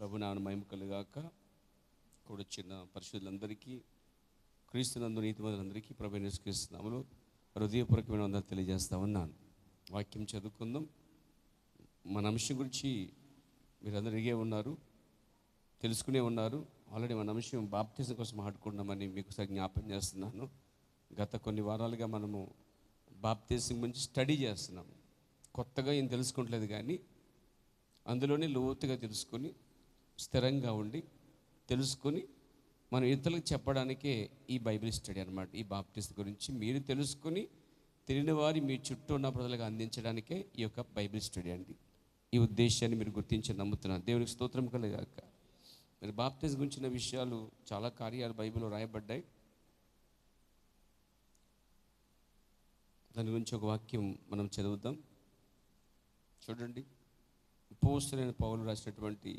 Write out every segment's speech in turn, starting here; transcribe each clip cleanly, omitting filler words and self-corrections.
ప్రభునామమున మహిమ కలుగాక. కూడొచ్చిన పరిశుద్ధులందరికీ, క్రీస్తునందు నీతిమంతులందరికీ ప్రభువైన యేసుక్రీస్తు నామములో హృదయపూర్వకమైన వందనాలు తెలియజేస్తా ఉన్నాను. వాక్యం చదువుకుందాం. మన అంశం గురించి మీరందరూ ఎరిగే ఉన్నారు, తెలుసుకునే ఉన్నారు. ఆల్రెడీ మన అంశం బాప్తిజం కోసం మాట్లాడుకుంటున్నామని మీకు జ్ఞాపకం చేస్తున్నాను. గత కొన్ని వారాలుగా మనము బాప్తిజం గురించి స్టడీ చేస్తున్నాము. కొత్తగా ఏం తెలుసుకుంటలేదు, కానీ అందులోనే లోతుగా తెలుసుకొని స్థిరంగా ఉండి తెలుసుకొని మనం ఇతరులకు చెప్పడానికే ఈ బైబిల్ స్టడీ అన్నమాట. ఈ బాప్టిజం గురించి మీరు తెలుసుకొని తెలియని వారి మీ చుట్టూ ఉన్న ప్రజలకు అందించడానికే ఈ యొక్క బైబిల్ స్టడీ అండి. ఈ ఉద్దేశాన్ని మీరు గుర్తించి నమ్ముతున్నారు. దేవునికి స్తోత్రం కలుగాక. మరి బాప్టిజం గురించిన విషయాలు చాలా కార్యాలు బైబిల్లో రాయబడ్డాయి. దాని గురించి ఒక వాక్యం మనం చదువుదాం. చూడండి, అపోస్తలుడైన పౌలు రాసినటువంటి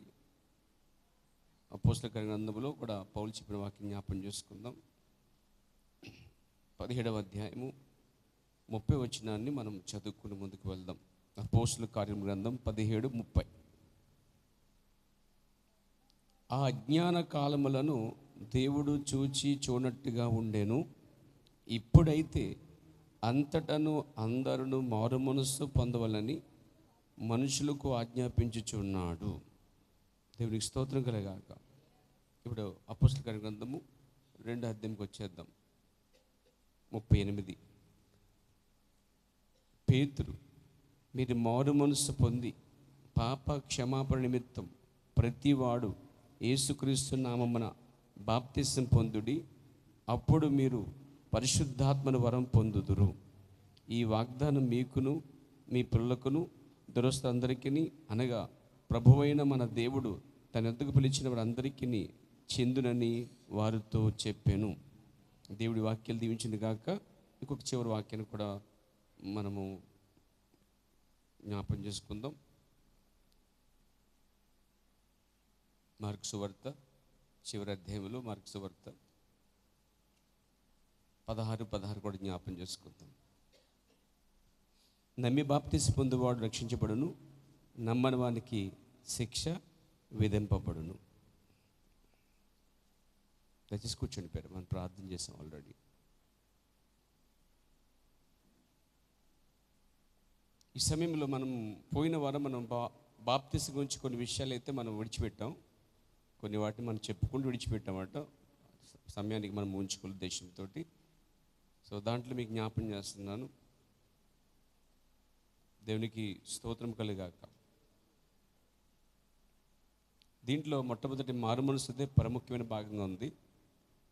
అపోస్తల గ్రంథంలో కూడా పౌలు చెప్పిన వాక్యం జ్ఞాపం చేసుకుందాం. 17వ అధ్యాయము 30వ వచనాన్ని మనం చదువుకుని ముందుకు వెళ్దాం. అపోస్తల కార్యం గ్రంథం 17:30. ఆ అజ్ఞాన కాలములను దేవుడు చూచి చూడనట్టుగా ఉండెను. ఇప్పుడైతే అంతటను అందరును మారు మనస్సు పొందవలని మనుషులకు ఆజ్ఞాపించుచున్నాడు. దేవునికి స్తోత్రం కలగాక. ఇప్పుడు అపోస్తల కార్య గ్రంథము 2వ అధ్యాయంకి వచ్చేద్దాం. 38. పేతురు, మీరు మారు మనస్సు పొంది పాప క్షమాపణ నిమిత్తం ప్రతివాడు యేసుక్రీస్తు నామమున బాప్తిసం పొందుడి, అప్పుడు మీరు పరిశుద్ధాత్మను వరం పొందుదురు. ఈ వాగ్దానం మీకును మీ పిల్లలకును దురస్తులందరికీ, అనగా ప్రభువైన మన దేవుడు తన యొద్దకు పిలిచిన వారందరికీ చెందునని వారితో చెప్పాను. దేవుడి వాక్యాలు దీవించింది కాక. ఇంకొక చివరి వాక్యాన్ని కూడా మనము జ్ఞాపం చేసుకుందాం. మార్కు సువార్త చివరి అధ్యాయంలో మార్కు సువార్త 16 కూడా జ్ఞాపం చేసుకుందాం. నమ్మి బాప్తిసం పొందువాడు రక్షించబడును, నమ్మని వానికి శిక్ష విధింపబడును. దయచేసి కూర్చొని పేరు మనం ప్రార్థన చేసాం ఆల్రెడీ. ఈ సమయంలో మనం పోయిన వారం మనం బాప్తిసం గురించి కొన్ని విషయాలు అయితే మనం విడిచిపెట్టాం. కొన్ని వాటిని మనం చెప్పుకుంటూ విడిచిపెట్టామట, సమయానికి మనం ఉంచుకోవాలి ఉద్దేశంతో. సో దాంట్లో మీకు జ్ఞాపం చేస్తున్నాను. దేవునికి స్తోత్రం కలుగాక. దీంట్లో మొట్టమొదటి మారు మనసుదే ప్రాముఖ్యమైన భాగంగా ఉంది.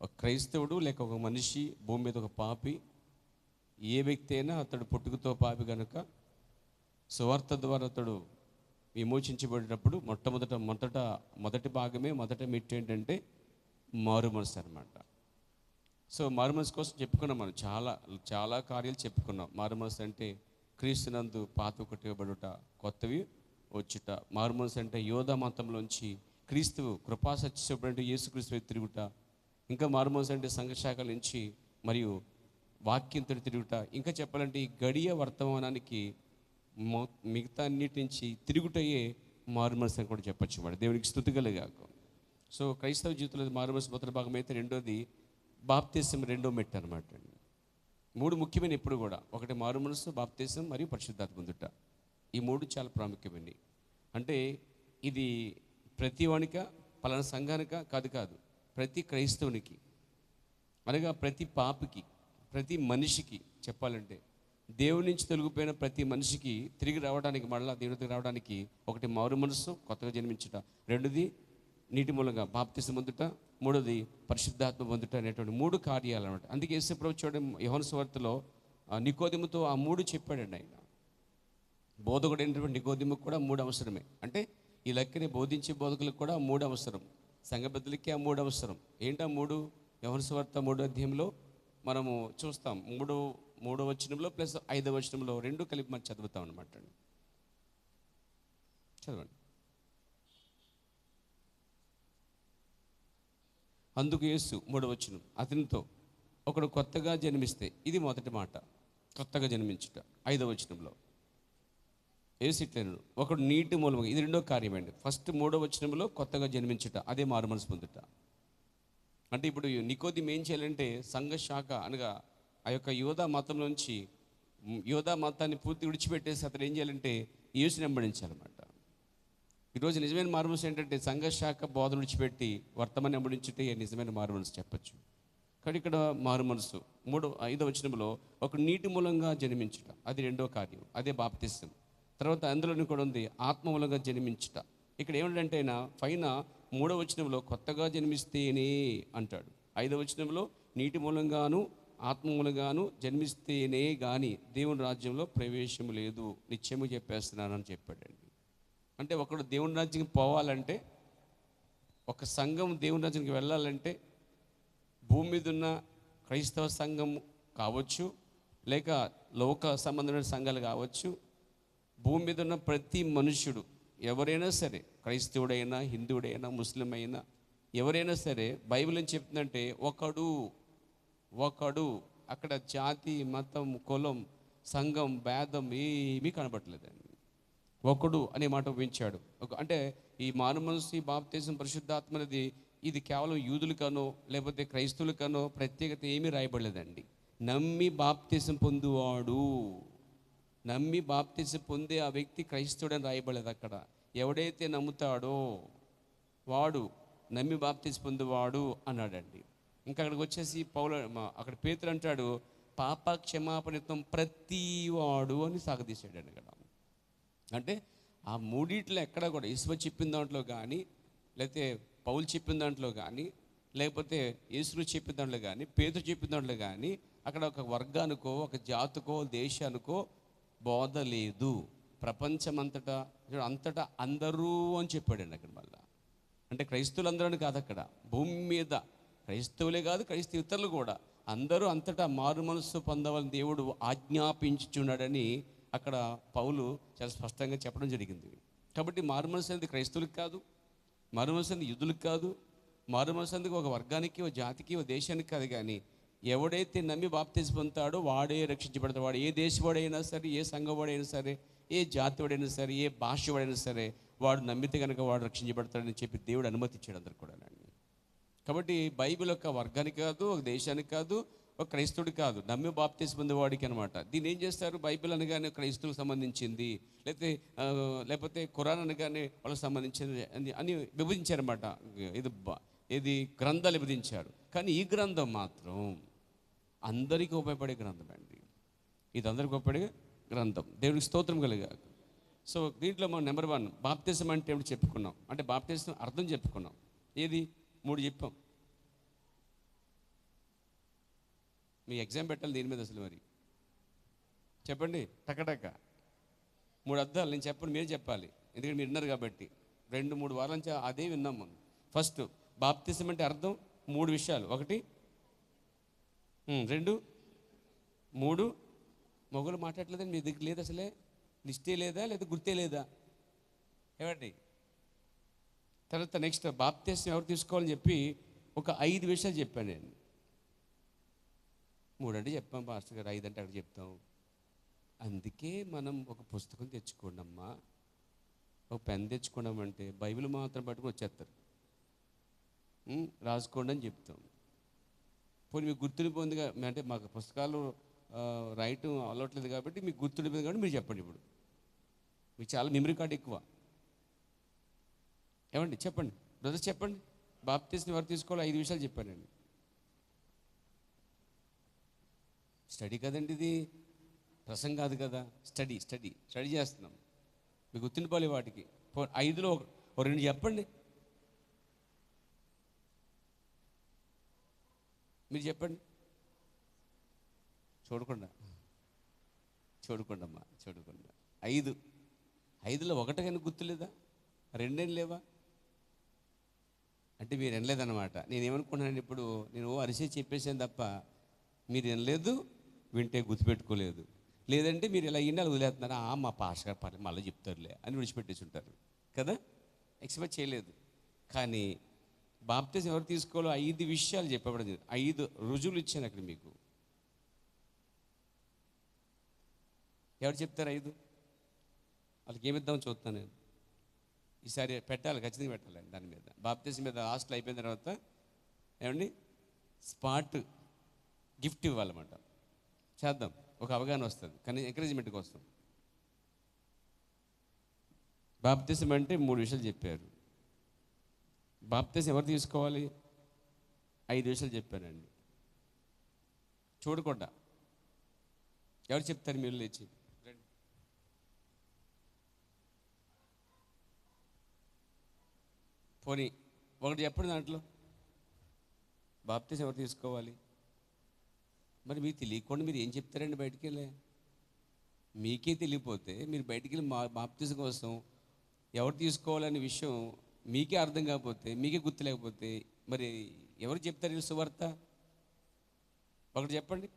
ఒక క్రైస్తవుడు లేక ఒక మనిషి, భూమి మీద ఒక పాపి, ఏ వ్యక్తి అయినా అతడు పుట్టుకతో పాపి కనుక సువార్త ద్వారా అతడు విమోచించబడినప్పుడు మొదటి భాగమే, మొదటి మెట్టు ఏంటంటే మారు మనసు అనమాట. సో మారు మనసు కోసం చెప్పుకున్నాం మనం, చాలా కార్యాలు చెప్పుకున్నాం. మారు మనసు అంటే క్రీస్తునందు పాత కొట్టబడుట, కొత్తవి వచ్చుట. మారు మనసు అంటే యోధా మతంలోంచి క్రీస్తు కృపా సత్యమైనటువంటి యేసుక్రీస్తు తిరుగుట. ఇంకా మారు మనసు అంటే సంఘశాఖల నుంచి మరియు వాక్యంతో తిరుగుట. ఇంకా చెప్పాలంటే ఈ గడియ వర్తమానానికి మిగతా అన్నిటి నుంచి తిరుగుటయే మారు మనసు అని కూడా చెప్పచ్చు మాట. దేవునికి స్తుతి కలుగాక. సో క్రైస్తవ జీవితంలో మారు మనసు మొదటి భాగం అయితే, రెండోది బాప్తిసం రెండో మెట్టు అనమాట అండి. 3 ముఖ్యమైన ఎప్పుడు కూడా, ఒకటి మారు మనసు, బాప్తిసం మరియు పరిశుద్ధాత్మ పొందుట. ఈ 3 చాలా ప్రాముఖ్యమైనవి. అంటే ఇది ప్రతి వానిక, పలానా సంఘానిక కాదు, ప్రతి క్రైస్తవునికి, అనగా ప్రతి పాపికి, ప్రతి మనిషికి చెప్పాలంటే దేవుడి నుంచి తొలగిపోయిన ప్రతి మనిషికి తిరిగి రావడానికి, మళ్ళీ దేవుడికి రావడానికి, ఒకటి మారు మనసు, కొత్తగా జన్మించుట, రెండోది నీటి మూలంగా బాప్తిసం పొందుట, మూడోది పరిశుద్ధాత్మ పొందుట అనేటువంటి 3 కార్యాలు అనమాట. అందుకే యేసుప్రభువు చూడండి, యోహాను సువార్తలో నికోదెముతో ఆ 3 చెప్పాడండి ఆయన. బోధకుడు అయినటువంటి నికోదెముకు కూడా 3 అవసరమే. అంటే ఈ లెక్కని బోధించే బోధకులకు కూడా 3 అవసరం, సంఘబద్ధులకి ఆ 3 అవసరం. ఏంటా 3? యోహాను సువార్త 3వ అధ్యాయంలో మనము చూస్తాం. 3వ వచనంలో ప్లస్ 5వ వచనంలో 2 కలిపి మనం చదువుతాం అనమాట అండి. చదవండి. అందుకు యేసు 3వ వచనం అతనితో, ఒకడు కొత్తగా జన్మిస్తే, ఇది మొదటి మాట, కొత్తగా జన్మించుట. 5వ వచనంలో యేసు ఇట్లనెను, ఒకడు నీటి మూలముగా, ఇది రెండో కార్యం అండి. ఫస్ట్ 3వ వచనంలో కొత్తగా జన్మించుట, అదే మారు మనసు పొందుట. అంటే ఇప్పుడు నికోదేము ఏం చేయాలంటే సంఘ శాఖ అనగా ఆ యొక్క యోధా మతం నుంచి యోధా మతాన్ని పూర్తి విడిచిపెట్టేసి అతను ఏం చేయాలంటే యేసుని వెంబడించాలన్నమాట. ఈరోజు నిజమైన మారుమనసు ఏంటంటే సంఘ శాఖ బోధన విడిచిపెట్టి వర్తమాన్ని వెంబడించుటే నిజమైన మారుమనసు చెప్పచ్చు. కానీ ఇక్కడ మారుమనసు 5వ వచనంలో ఒక నీటి మూలంగా జన్మించుట, అది రెండో కార్యం, అదే బాప్తిసం. తర్వాత అందులోని కూడా ఉంది ఆత్మ మూలంగా జన్మించుట. ఇక్కడ ఏమిటంటే ఆయన పైన 3వ వచనంలో కొత్తగా జన్మిస్తేనే అంటాడు, 5వ వచనంలో నీటి మూలంగాను ఆత్మ మూలంగాను జన్మిస్తేనే కానీ దేవుని రాజ్యంలో ప్రవేశము లేదు, నిత్యము చెప్పేస్తున్నానని చెప్పాడండి. అంటే ఒకడు దేవుని రాజ్యానికి పోవాలంటే, ఒక సంఘం దేవుని రాజ్యానికి వెళ్ళాలంటే, భూమి మీద ఉన్న క్రైస్తవ సంఘం కావచ్చు, లేక లోక సంబంధమైన సంఘాలు కావచ్చు, భూమి మీద ఉన్న ప్రతి మనుష్యుడు ఎవరైనా సరే, క్రైస్తవుడైనా హిందువుడైనా ముస్లిం అయినా ఎవరైనా సరే, బైబిల్ ఏం చెప్తుందంటే ఒకడు అక్కడ జాతి మతం కులం సంఘం భేదం ఏమీ కనబడలేదండి. ఒకడు అనే మాట ఉపయోగించాడు. అంటే ఈ మారు మనసు, ఈ బాప్తిసం, పరిశుద్ధాత్మ అనేది ఇది కేవలం యూదులకనో లేకపోతే క్రైస్తవులకనో ప్రత్యేకత ఏమీ రాయబడలేదండి. నమ్మి బాప్తిసం పొందువాడు, నమ్మి బాప్తిసం పొందే ఆ వ్యక్తి క్రైస్తవుడని రాయబడలేదు అక్కడ. ఎవడైతే నమ్ముతాడో వాడు నమ్మి బాప్తిసం పొందువాడు అన్నాడండి. ఇంకా అక్కడికి వచ్చేసి అక్కడ పేతురు అంటాడు పాప క్షమాపణితం ప్రతి వాడు అని సాగదీశాడండి అక్కడ. అంటే ఆ మూడిట్లో ఎక్కడ కూడా యేసు చెప్పిన దాంట్లో కానీ, లేకపోతే పౌలు చెప్పిన దాంట్లో కానీ, లేకపోతే యేసు చెప్పిన దాంట్లో కానీ, పేతురు చెప్పిన దాంట్లో కానీ అక్కడ ఒక వర్గానికో ఒక జాతికో దేశానికో బోధ లేదు. ప్రపంచమంతటా అంతటా అందరూ అని చెప్పాడండి అక్కడ. మళ్ళా అంటే క్రైస్తవులందరూ కాదు, అక్కడ భూమి మీద క్రైస్తవులే కాదు క్రైస్తవేతరులు కూడా అందరూ అంతటా మారు మనస్సు పొందవాలని దేవుడు ఆజ్ఞాపించుచున్నాడని అక్కడ పౌలు చాలా స్పష్టంగా చెప్పడం జరిగింది. కాబట్టి మారు మనసు అనేది క్రైస్తవులకు కాదు, మారు మనసు అనేది యూదులకు కాదు, మారు మనసు అనేది ఒక వర్గానికి, ఒక జాతికి, ఒక దేశానికి కాదు. కానీ ఎవడైతే నమ్మి బాప్తిసం పొందుతాడో వాడే రక్షించబడతాడు. వాడు ఏ దేశవాడైనా సరే, ఏ సంఘవాడైనా సరే, ఏ జాతివాడైనా సరే, ఏ భాషవాడైనా సరే, వాడు నమ్మితే కనుక వాడు రక్షించబడతాడని చెప్పి దేవుడు అనుమతించాడు అందరికి కూడా. కాబట్టి బైబిల్ ఒక వర్గానికి కాదు, ఒక దేశానికి కాదు, ఒక క్రైస్తవుడికి కాదు, నమ్మి బాప్తిసం పొందేవాడికి అనమాట. దీన్ని ఏం చేస్తారు, బైబిల్ అనగానే క్రైస్తవులకు సంబంధించింది, లేకపోతే ఖురాన్ అనగానే వాళ్ళకి సంబంధించింది అని విభజించారన్నమాట. ఇది గ్రంథాలు విభజించారు. కానీ ఈ గ్రంథం మాత్రం అందరికీ ఉపయోగపడే గ్రంథం అండి. ఇది అందరికీ ఉపయోగపడే గ్రంథం. దేవుడికి స్తోత్రం కలిగాక. సో దీంట్లో మనం నెంబర్ 1 బాప్తిసం అంటే ఏమిటి చెప్పుకున్నాం. అంటే బాప్తిసం అర్థం చెప్పుకున్నాం. ఏది 3 చెప్పాం. మీ ఎగ్జామ్ పెట్టాలి దీని మీద అసలు. మరి చెప్పండి టకటక 3 అర్థాలు నేను చెప్పండి, మీరు చెప్పాలి. ఎందుకంటే మీరు విన్నారు కాబట్టి. 2-3 వారాల నుంచి అదే విన్నాం మనం. ఫస్ట్ బాప్తిసం అంటే అర్థం 3 విషయాలు. 1 2 3 మొగలు మాట్లాడలేదండి మీ దగ్గర లేదు అసలే, లిస్టే లేదా లేదా గుర్తే లేదా ఏమండి. తర్వాత నెక్స్ట్ బాప్తిసం ఎవరు తీసుకోవాలని చెప్పి ఒక 5 విషయాలు చెప్పాను నేను. 3 అంటే చెప్పాం పాస్టర్ గారు, 5 అంటే అక్కడ చెప్తాం. అందుకే మనం ఒక పుస్తకం తెచ్చుకోండి అమ్మా, ఒక పెన్ తెచ్చుకున్నామంటే బైబిల్ మాత్రం పట్టుకుని వచ్చేస్తారు, రాసుకోండి అని చెప్తాం. పోనీ మీకు గుర్తుండిపోయిందిగా, అంటే మాకు పుస్తకాలు రాయటం అలవట్లేదు కాబట్టి మీకు గుర్తుండిపోయింది కాబట్టి మీరు చెప్పండి. ఇప్పుడు మీకు చాలా మెమరీ కార్డ్ ఎక్కువ. ఏమండి చెప్పండి బ్రదర్స్, చెప్పండి బాప్తిసం ఎవరు తీసుకోవాలి 5 విషయాలు చెప్పానండి. స్టడీ కదండి, ఇది ప్రసంగం కాదు కదా, స్టడీ చేస్తున్నాం. మీకు గుర్తుండిపోవాలి వాటికి. 5లో 2 చెప్పండి. మీరు చెప్పండి. చూడకుండా 5లో 1 కానీ గుర్తులేదా, 2 లేవా అంటే మీరు వినలేదన్నమాట. నేనేమనుకున్నాను ఇప్పుడు, నేను అరిసే చెప్పేసాను తప్ప మీరు వినలేదు, వింటే గుర్తుపెట్టుకోలేదు. లేదంటే మీరు ఇలా వినాలి వదిలేస్తున్నారా, మా పాస్టర్ గారు పర్లేదు మళ్ళీ చెప్తారులే అని విడిచిపెట్టేసి ఉంటారు కదా, ఎక్స్పెక్ట్ చేయలేదు. కానీ బాప్తిసం ఎవరు తీసుకోవాలో 5 విషయాలు చెప్పబడింది. 5 రుజువులు ఇచ్చాను అక్కడ మీకు. ఎవరు చెప్తారు 5? వాళ్ళకి ఏమిద్దామని చూస్తాను నేను. ఈసారి పెట్టాలి, ఖచ్చితంగా పెట్టాలండి దాని మీద. బాప్తిజం మీద హాస్టల్ అయిపోయిన తర్వాత ఏమండి స్పాట్ గిఫ్ట్ ఇవ్వాలన్నమాట. చేద్దాం, ఒక అవగాహన వస్తుంది, కానీ ఎంకరేజ్మెంట్ కోసం. బాప్తిజం అంటే 3 విషయాలు చెప్పారు. బాప్తిజం ఎవరు తీసుకోవాలి? 5 విషయాలు చెప్పానండి. చూడకుండా ఎవరు చెప్తారు? మీరు లేచి రండి. పోనీ ఒకటి చెప్పండి, దాంట్లో బాప్తిజం ఎవరు తీసుకోవాలి? మరి మీకు తెలియకుండా మీరు ఏం చెప్తారండి బయటికి వెళ్ళే? మీకే తెలియపోతే మీరు బయటికి వెళ్ళి బాప్తిజం కోసం ఎవరు తీసుకోవాలనే విషయం మీకే అర్థం కాకపోతే, మీకే గుర్తు లేకపోతే మరి ఎవరు చెప్తారు సువార్త? ఒకటి చెప్పండి.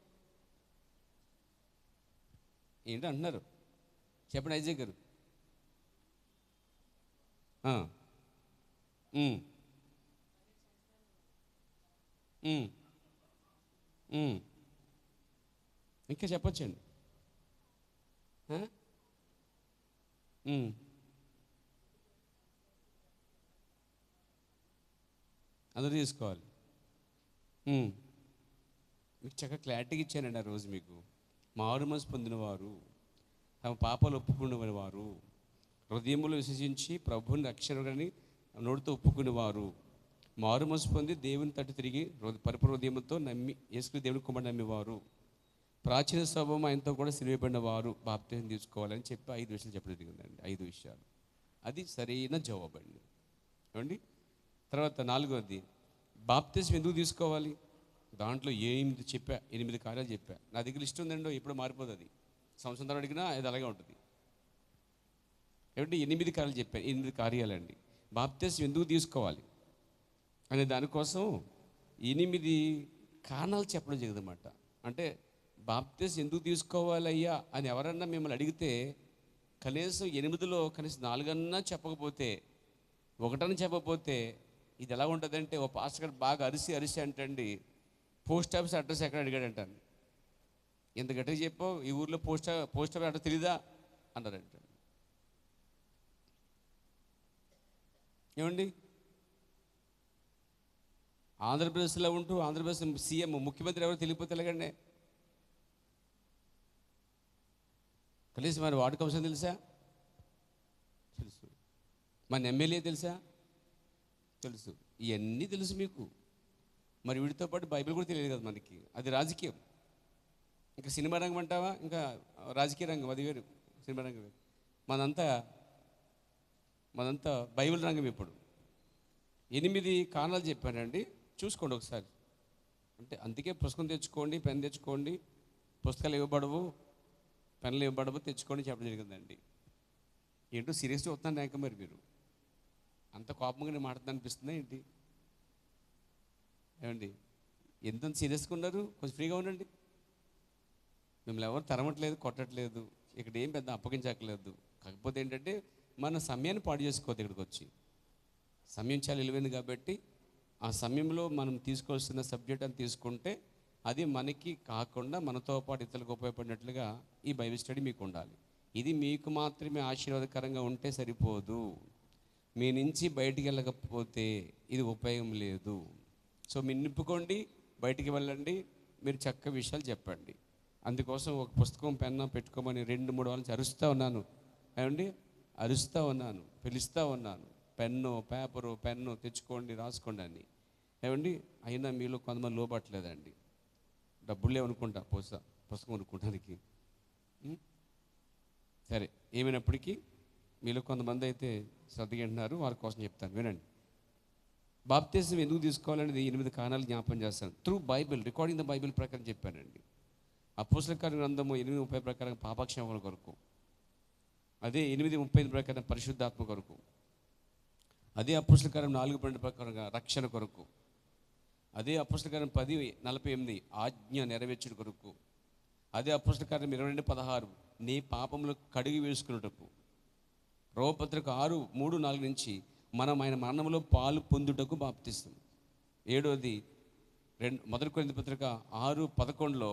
ఏంటో అంటున్నారు, చెప్పండి అజయ్ గారు. ఇంకా చెప్పొచ్చండి. అందరూ తీసుకోవాలి. మీకు చక్కగా క్లారిటీగా ఇచ్చానండి ఆ రోజు. మీకు మారు మనసు పొందినవారు, తమ పాపాలు ఒప్పుకునే వారు, హృదయములో విశ్వసించి ప్రభువుని రక్షణని నోటితో ఒప్పుకునేవారు, మారు మనసు పొంది దేవుని తట్టు తిరిగి పరిపూర్ణ హృదయంతో నమ్మి యేసు దేవుని కుమారుని నమ్మేవారు, ప్రాచీన స్వభావం ఆయనతో కూడా సిలువబడిన వారు బాప్తిజం తీసుకోవాలని చెప్పి 5 విషయాలు చెప్పడం జరిగిందండి. 5 విషయాలు. అది సరైన జవాబు అండి. ఏమండి? తర్వాత 4వది, బాప్తిజం ఎందుకు తీసుకోవాలి? దాంట్లో 8 కార్యాలు చెప్పా. నా దగ్గర లిస్ట్ ఉందండి, ఎప్పుడు మారిపోదు అది. సంవత్సరం తర్వాత అడిగినా అది అలాగే ఉంటుంది. ఏమంటే 8 కార్యాలు చెప్పాను. 8 కార్యాలండి. బాప్తిజం ఎందుకు తీసుకోవాలి అనే దానికోసం 8 కారణాలు చెప్పడం జరిగిందన్నమాట. అంటే బాప్తిజం ఎందుకు తీసుకోవాలయ్యా అని ఎవరన్నా మిమ్మల్ని అడిగితే కనీసం 8లో కనీసం 4 చెప్పకపోతే, 1 చెప్పకపోతే ఇది ఎలా ఉంటుందంటే, ఓ పాస్టర్ గారు బాగా అరిసి అంటండి, పోస్ట్ ఆఫీస్ అడ్రస్ ఎక్కడ అడిగాడంటాను. ఎంత గట్టిగా చెప్పావు, ఈ ఊర్లో పోస్ట్ ఆఫీస్ అడ్రస్ తెలీదా అన్నారంట. ఏమండి? ఆంధ్రప్రదేశ్లో ఉంటూ ఆంధ్రప్రదేశ్ సీఎం ముఖ్యమంత్రి ఎవరు తెలియకపోతే ఎలాగండి? కనీసం మరి వార్డు కౌన్సిలర్ తెలుసా? తెలుసు. మన ఎమ్మెల్యే తెలుసా? తెలుసు. ఇవన్నీ తెలుసు మీకు. మరి వీటితో పాటు బైబిల్ కూడా తెలియదు కదా మనకి. అది రాజకీయం. ఇంకా సినిమా రంగం అంటావా? ఇంకా రాజకీయ రంగం అది వేరు, సినిమా రంగం వేరు. మనంతా బైబిల్ రంగం. ఇప్పుడు 8 కారణాలు చెప్పానండి, చూసుకోండి ఒకసారి. అంటే అందుకే పుస్తకం తెచ్చుకోండి, పెన్ తెచ్చుకోండి. పుస్తకాలు ఇవ్వబడవు, పెన్నులు ఇవ్వబడవు, తెచ్చుకోండి చెప్పడం జరిగిందండి. ఏంటో సీరియస్గా వస్తున్నాను ర్యాంక. మరి మీరు అంత కోపంగా నేను మాట్లాడుతూ అనిపిస్తుందా ఏంటి? ఏమండి? ఎంత సీరియస్గా ఉన్నారు? కొంచెం ఫ్రీగా ఉండండి. మిమ్మల్ని ఎవరు తరమట్లేదు, కొట్టట్లేదు, ఇక్కడ ఏం పెద్ద అప్పగించట్లేదు. కాకపోతే ఏంటంటే మన సమయాన్ని పాడు చేసుకోవద్దు. ఇక్కడికి వచ్చి సమయం చాలా విలువైంది కాబట్టి ఆ సమయంలో మనం తీసుకోవాల్సిన సబ్జెక్ట్ అని తీసుకుంటే అది మనకి కాకుండా మనతో పాటు ఇతరులకు ఉపయోగపడినట్లుగా ఈ బైబిల్ స్టడీ మీకు ఉండాలి. ఇది మీకు మాత్రమే ఆశీర్వాదకరంగా ఉంటే సరిపోదు. మీ నుంచి బయటికి వెళ్ళకపోతే ఇది ఉపయోగం లేదు. సో మీరు నింపుకోండి, బయటికి వెళ్ళండి, మీరు చక్కగా విషయాలు చెప్పండి. అందుకోసం ఒక పుస్తకం పెన్న పెట్టుకోమని 2-3 వాళ్ళ నుంచి అరుస్తూ ఉన్నాను. ఏమండి? అరుస్తూ ఉన్నాను, పిలుస్తూ ఉన్నాను. పెన్ను తెచ్చుకోండి, రాసుకోండి అని. ఏమండి? అయినా మీలో కొంతమంది లోపట్లేదండి. డబ్బులు లేవనుకుంటా పుస్తకం కొనుక్కోవడానికి. సరే, ఏమైనప్పటికీ మీలో కొంతమంది అయితే శ్రద్ధగా వింటున్నారు, వారి కోసం చెప్తాను, వినండి. బాప్తిజం ఎందుకు తీసుకోవాలనేది 8 కారణాలు జ్ఞాపం చేస్తాను. Through Bible, recording the Bible ప్రకారం చెప్పానండి. అపోస్తల కార్య గ్రంథము 8:30 ప్రకారం పాపక్షేమల కొరకు, అదే 8:35 ప్రకారం పరిశుద్ధాత్మ కొరకు, అదే అపోస్తల కార్యం 4:12 ప్రకారంగా రక్షణ కొరకు, అదే అపోస్తల కార్యం 10:48 ఆజ్ఞ నెరవేర్చుట కొరకు, అదే అపోస్తల కార్యం 22:16 నీ పాపములు కడిగి వేసుకున్నటకు, రోమపత్రిక 6:3-4 నుంచి మనం ఆయన మరణంలో పాలు పొందుటకు బాప్తిస్తాం. 7వది 1 కొరింథీ పత్రిక 6:11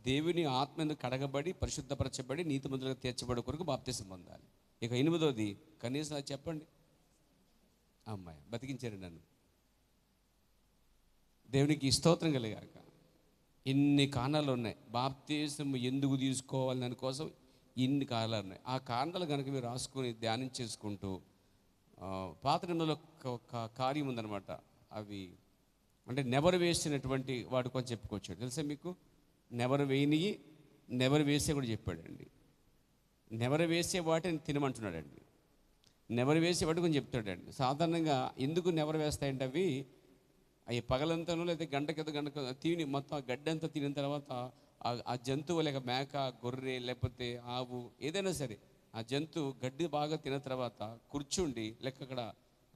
దేవుని ఆత్మను కడగబడి పరిశుద్ధపరచబడి నీతిమంతులుగా తీర్చబడే కొరకు బాప్తిసం పొందాలి. ఇక 8వది కనీసం అది చెప్పండి. అమ్మాయి బతికించారు నన్ను. దేవునికి స్తోత్రం కలిగాక. ఇన్ని కారణాలు ఉన్నాయి బాప్తిసం ఎందుకు తీసుకోవాలి దానికోసం. ఇన్ని కారణాలు ఉన్నాయి. ఆ కారణాలు కనుక మీరు రాసుకొని ధ్యానం చేసుకుంటూ పాత నిబంధనలో ఒక కార్యం ఉందన్నమాట. అవి అంటే నెవరు వేసినటువంటి వాడు కొంచెం చెప్పుకోవచ్చు. తెలుసా మీకు? నెవరు వేయని నెవరు వేసే కూడా చెప్పాడండి. నెవరు వేసే వాటిని తినమంటున్నాడండి. నెవరు వేసే వాటి కొంచెం చెప్తాడండి. సాధారణంగా ఎందుకు నెవరు వేస్తాయంటే అవి పగలంతనో లేదా గంట తిని మొత్తం ఆ గడ్డంతా తినిన తర్వాత ఆ జంతువు లేక మేక, గొర్రె లేకపోతే ఆవు ఏదైనా సరే ఆ జంతువు గడ్డి బాగా తిన్న తర్వాత కూర్చుండి లేక అక్కడ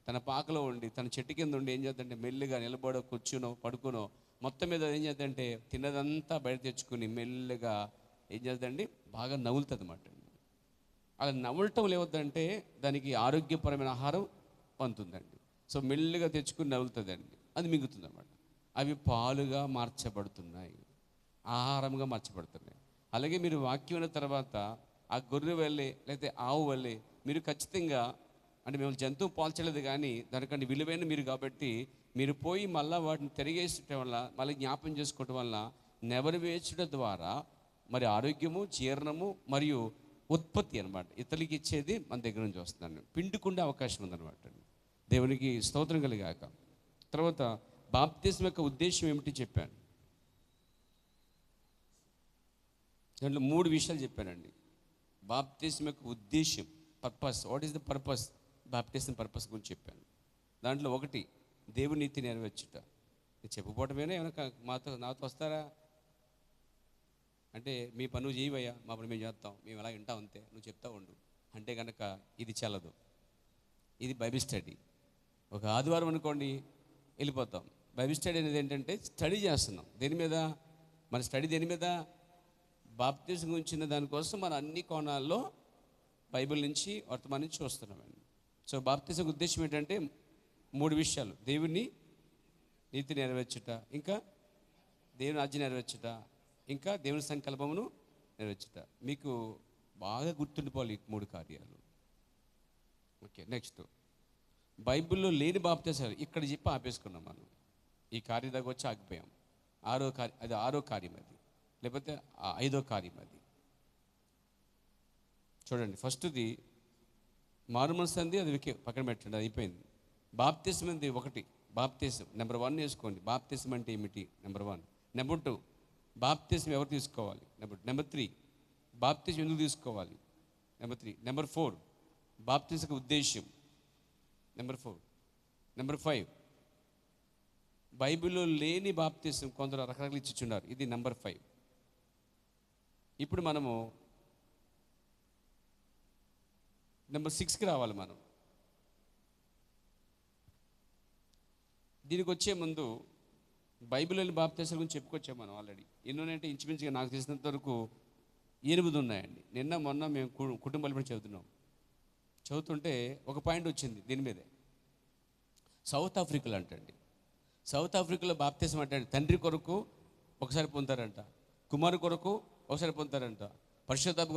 తన పాకలో ఉండి తన చెట్టు కింద ఉండి ఏం చేద్దంటే మెల్లిగా నిలబడో కూర్చునో పడుకునో మొత్తం మీద ఏం చేద్దంటే తిన్నదంతా బయట తెచ్చుకుని మెల్లిగా ఏం చేద్దండి బాగా నవ్వులుతుంది అన్నమాట. అలా నవ్వటం లేవద్దంటే దానికి ఆరోగ్యపరమైన ఆహారం పొందుతుందండి. సో మెల్లిగా తెచ్చుకుని నవ్వులుతుందండి, అది మిగులుతుంది అన్నమాట. అవి పాలుగా మార్చబడుతున్నాయి, ఆహారంగా మార్చబడుతున్నాయి. అలాగే మీరు వాక్యం అయిన తర్వాత ఆ గొర్రె వల్లే లేకపోతే ఆవు వల్లే మీరు ఖచ్చితంగా అంటే మేము జంతువు పోల్చలేదు కానీ దానికంటే విలువైన మీరు కాబట్టి మీరు పోయి మళ్ళీ వాటిని తిరిగేసటం వల్ల మళ్ళీ జ్ఞాపం చేసుకోవటం వల్ల నెవరు వేచడం ద్వారా మరి ఆరోగ్యము, జీర్ణము మరియు ఉత్పత్తి అనమాట ఇతరులకి ఇచ్చేది మన దగ్గర నుంచి వస్తున్నాను. పిండుకుండే అవకాశం ఉందన్నమాట. దేవునికి స్తోత్రం కలిగాక. తర్వాత బాప్తిస్మ యొక్క ఉద్దేశం ఏమిటి చెప్పాను. దాంట్లో 3 విషయాలు చెప్పానండి. బాప్తిస్మ యొక్క ఉద్దేశం, purpose. What is the purpose? బాప్తిస్మ పర్పస్ గురించి చెప్పాను. దాంట్లో 1 దేవుని నీతి నెరవేర్చుట. చెప్పుకోవటమేనా? ఏమైనా నాతో వస్తారా అంటే మీ పని నువ్వు చేయవయ్యా, మా పని మేము చేస్తాం, మేము ఎలా వింటాం అంతే, నువ్వు చెప్తా ఉండు అంటే కనుక ఇది చల్లదు. ఇది బైబిల్ స్టడీ. ఒక ఆదివారం అనుకోండి వెళ్ళిపోతాం. బైబిల్ స్టడీ అనేది ఏంటంటే స్టడీ చేస్తున్నాం. దేని మీద? మన స్టడీ దేని మీద? బాప్తిజం గురించిన దానికోసం మన అన్ని కోణాల్లో బైబిల్ నుంచి వర్తమానం నుంచి చూస్తున్నామండి. సో బాప్తిజం ఉద్దేశం ఏంటంటే 3 విషయాలు: దేవుని నీతి నెరవేర్చుట, ఇంకా దేవుని ఆజ్ఞ నెరవేర్చుట, ఇంకా దేవుని సంకల్పమును నెరవేర్చుట. మీకు బాగా గుర్తుండిపోవాలి ఈ 3 కార్యాలు. ఓకే, నెక్స్ట్ బైబిల్లో లేని బాప్తిజాలు ఇక్కడ చెప్పి ఆపేసుకున్నాం మనం. ఈ కార్యం దగ్గర వచ్చి ఆగిపోయాం. 6వ కార్యం, అది 6వ కార్యం, అది లేకపోతే 5వ కార్యం. అది చూడండి. ఫస్ట్ది మారుమనసు అంది, అది పక్కన పెట్టండి, అది అయిపోయింది. బాప్తిజం అంది 1. బాప్తిజం నెంబర్ 1 వేసుకోండి. బాప్తిజం అంటే ఏమిటి? నెంబర్ 1. నెంబర్ 2 బాప్తిజం ఎవరు తీసుకోవాలి? నెంబర్ 3 బాప్తిజం ఎందుకు తీసుకోవాలి? నెంబర్ 3. నెంబర్ 4 బాప్తిజం ఉద్దేశం. నెంబర్ 4. నెంబర్ 5 బైబిల్లో లేని బాప్తిజం కొందరు రకరకాలు ఇచ్చిచున్నారు. ఇది నెంబర్ 5. ఇప్పుడు మనము నెంబర్ 6కి రావాలి. మనం దీనికి వచ్చే ముందు బైబిల్లోని బాప్తిజాల గురించి చెప్పుకొచ్చాం మనం ఆల్రెడీ. ఎన్నోనంటే ఇంచుమించుగా నాకు తెలిసినంత వరకు 8 ఉన్నాయండి. మొన్న మేము కుటుంబాలు చదువుతుంటే ఒక పాయింట్ వచ్చింది దీని మీదే. సౌత్ ఆఫ్రికాలో అంటండి, సౌత్ ఆఫ్రికాలో బాప్తిజం అంటే తండ్రి కొరకు ఒకసారి పొందుతారంట, కుమారు కొరకు ఒకసారి పొందుతారంట, పరిశుద్ధాత్మ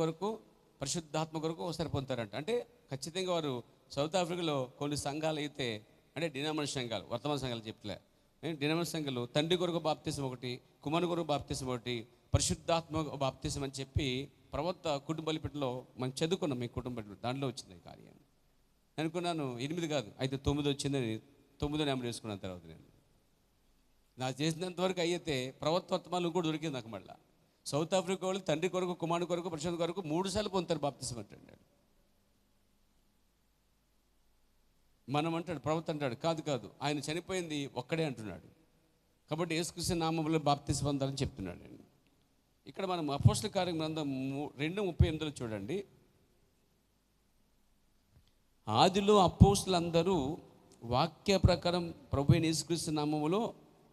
కొరకు ఒకసారి పొందుతారంట. అంటే ఖచ్చితంగా వారు సౌత్ ఆఫ్రికాలో కొన్ని సంఘాలు అయితే అంటే డినామినేషన్ సంఘాలు, వర్తమాన సంఘాలు చెప్తలే, డినామినేషన్ సంఘాలు తండ్రి కొరకు బాప్తిజం 1, కుమారు కొరకు బాప్తిజం 1, పరిశుద్ధాత్మ బాప్తిజం అని చెప్పి ప్రవక్త కుటుంబ బలిపీఠంలో మనం చదువుకున్నాం. మీ కుటుంబ బలిపీఠం దాంట్లో వచ్చింది ఈ కార్యం. అనుకున్నాను 8 కాదు అయితే 9 వచ్చిందని 9 నెంబర్ వేసుకున్నాను. తర్వాత నేను నాకు చేసినంతవరకు అయితే ప్రవక్త వర్తమానం కూడా దొరికింది నాకు. మళ్ళీ సౌత్ ఆఫ్రికా వాళ్ళు తండ్రి కొరకు, కుమారుడు కొరకు, పరిశుద్ధ కొరకు 3 సార్లు పొందుతారు బాప్తిజం అంటాడు. మనం అంటాడు, ప్రవక్త అంటాడు కాదు ఆయన చనిపోయింది ఒక్కడే అంటున్నాడు. కాబట్టి యేసుక్రీస్తు నామములో బాప్తిజం పొందాలని చెప్తున్నాడు. ఇక్కడ మనం అపోస్తల కార్యం గ్రంథం 2:38 చూడండి. ఆదిలో అపోస్తలులందరూ వాక్య ప్రకారం ప్రభువైన యేసుక్రీస్తు నామములో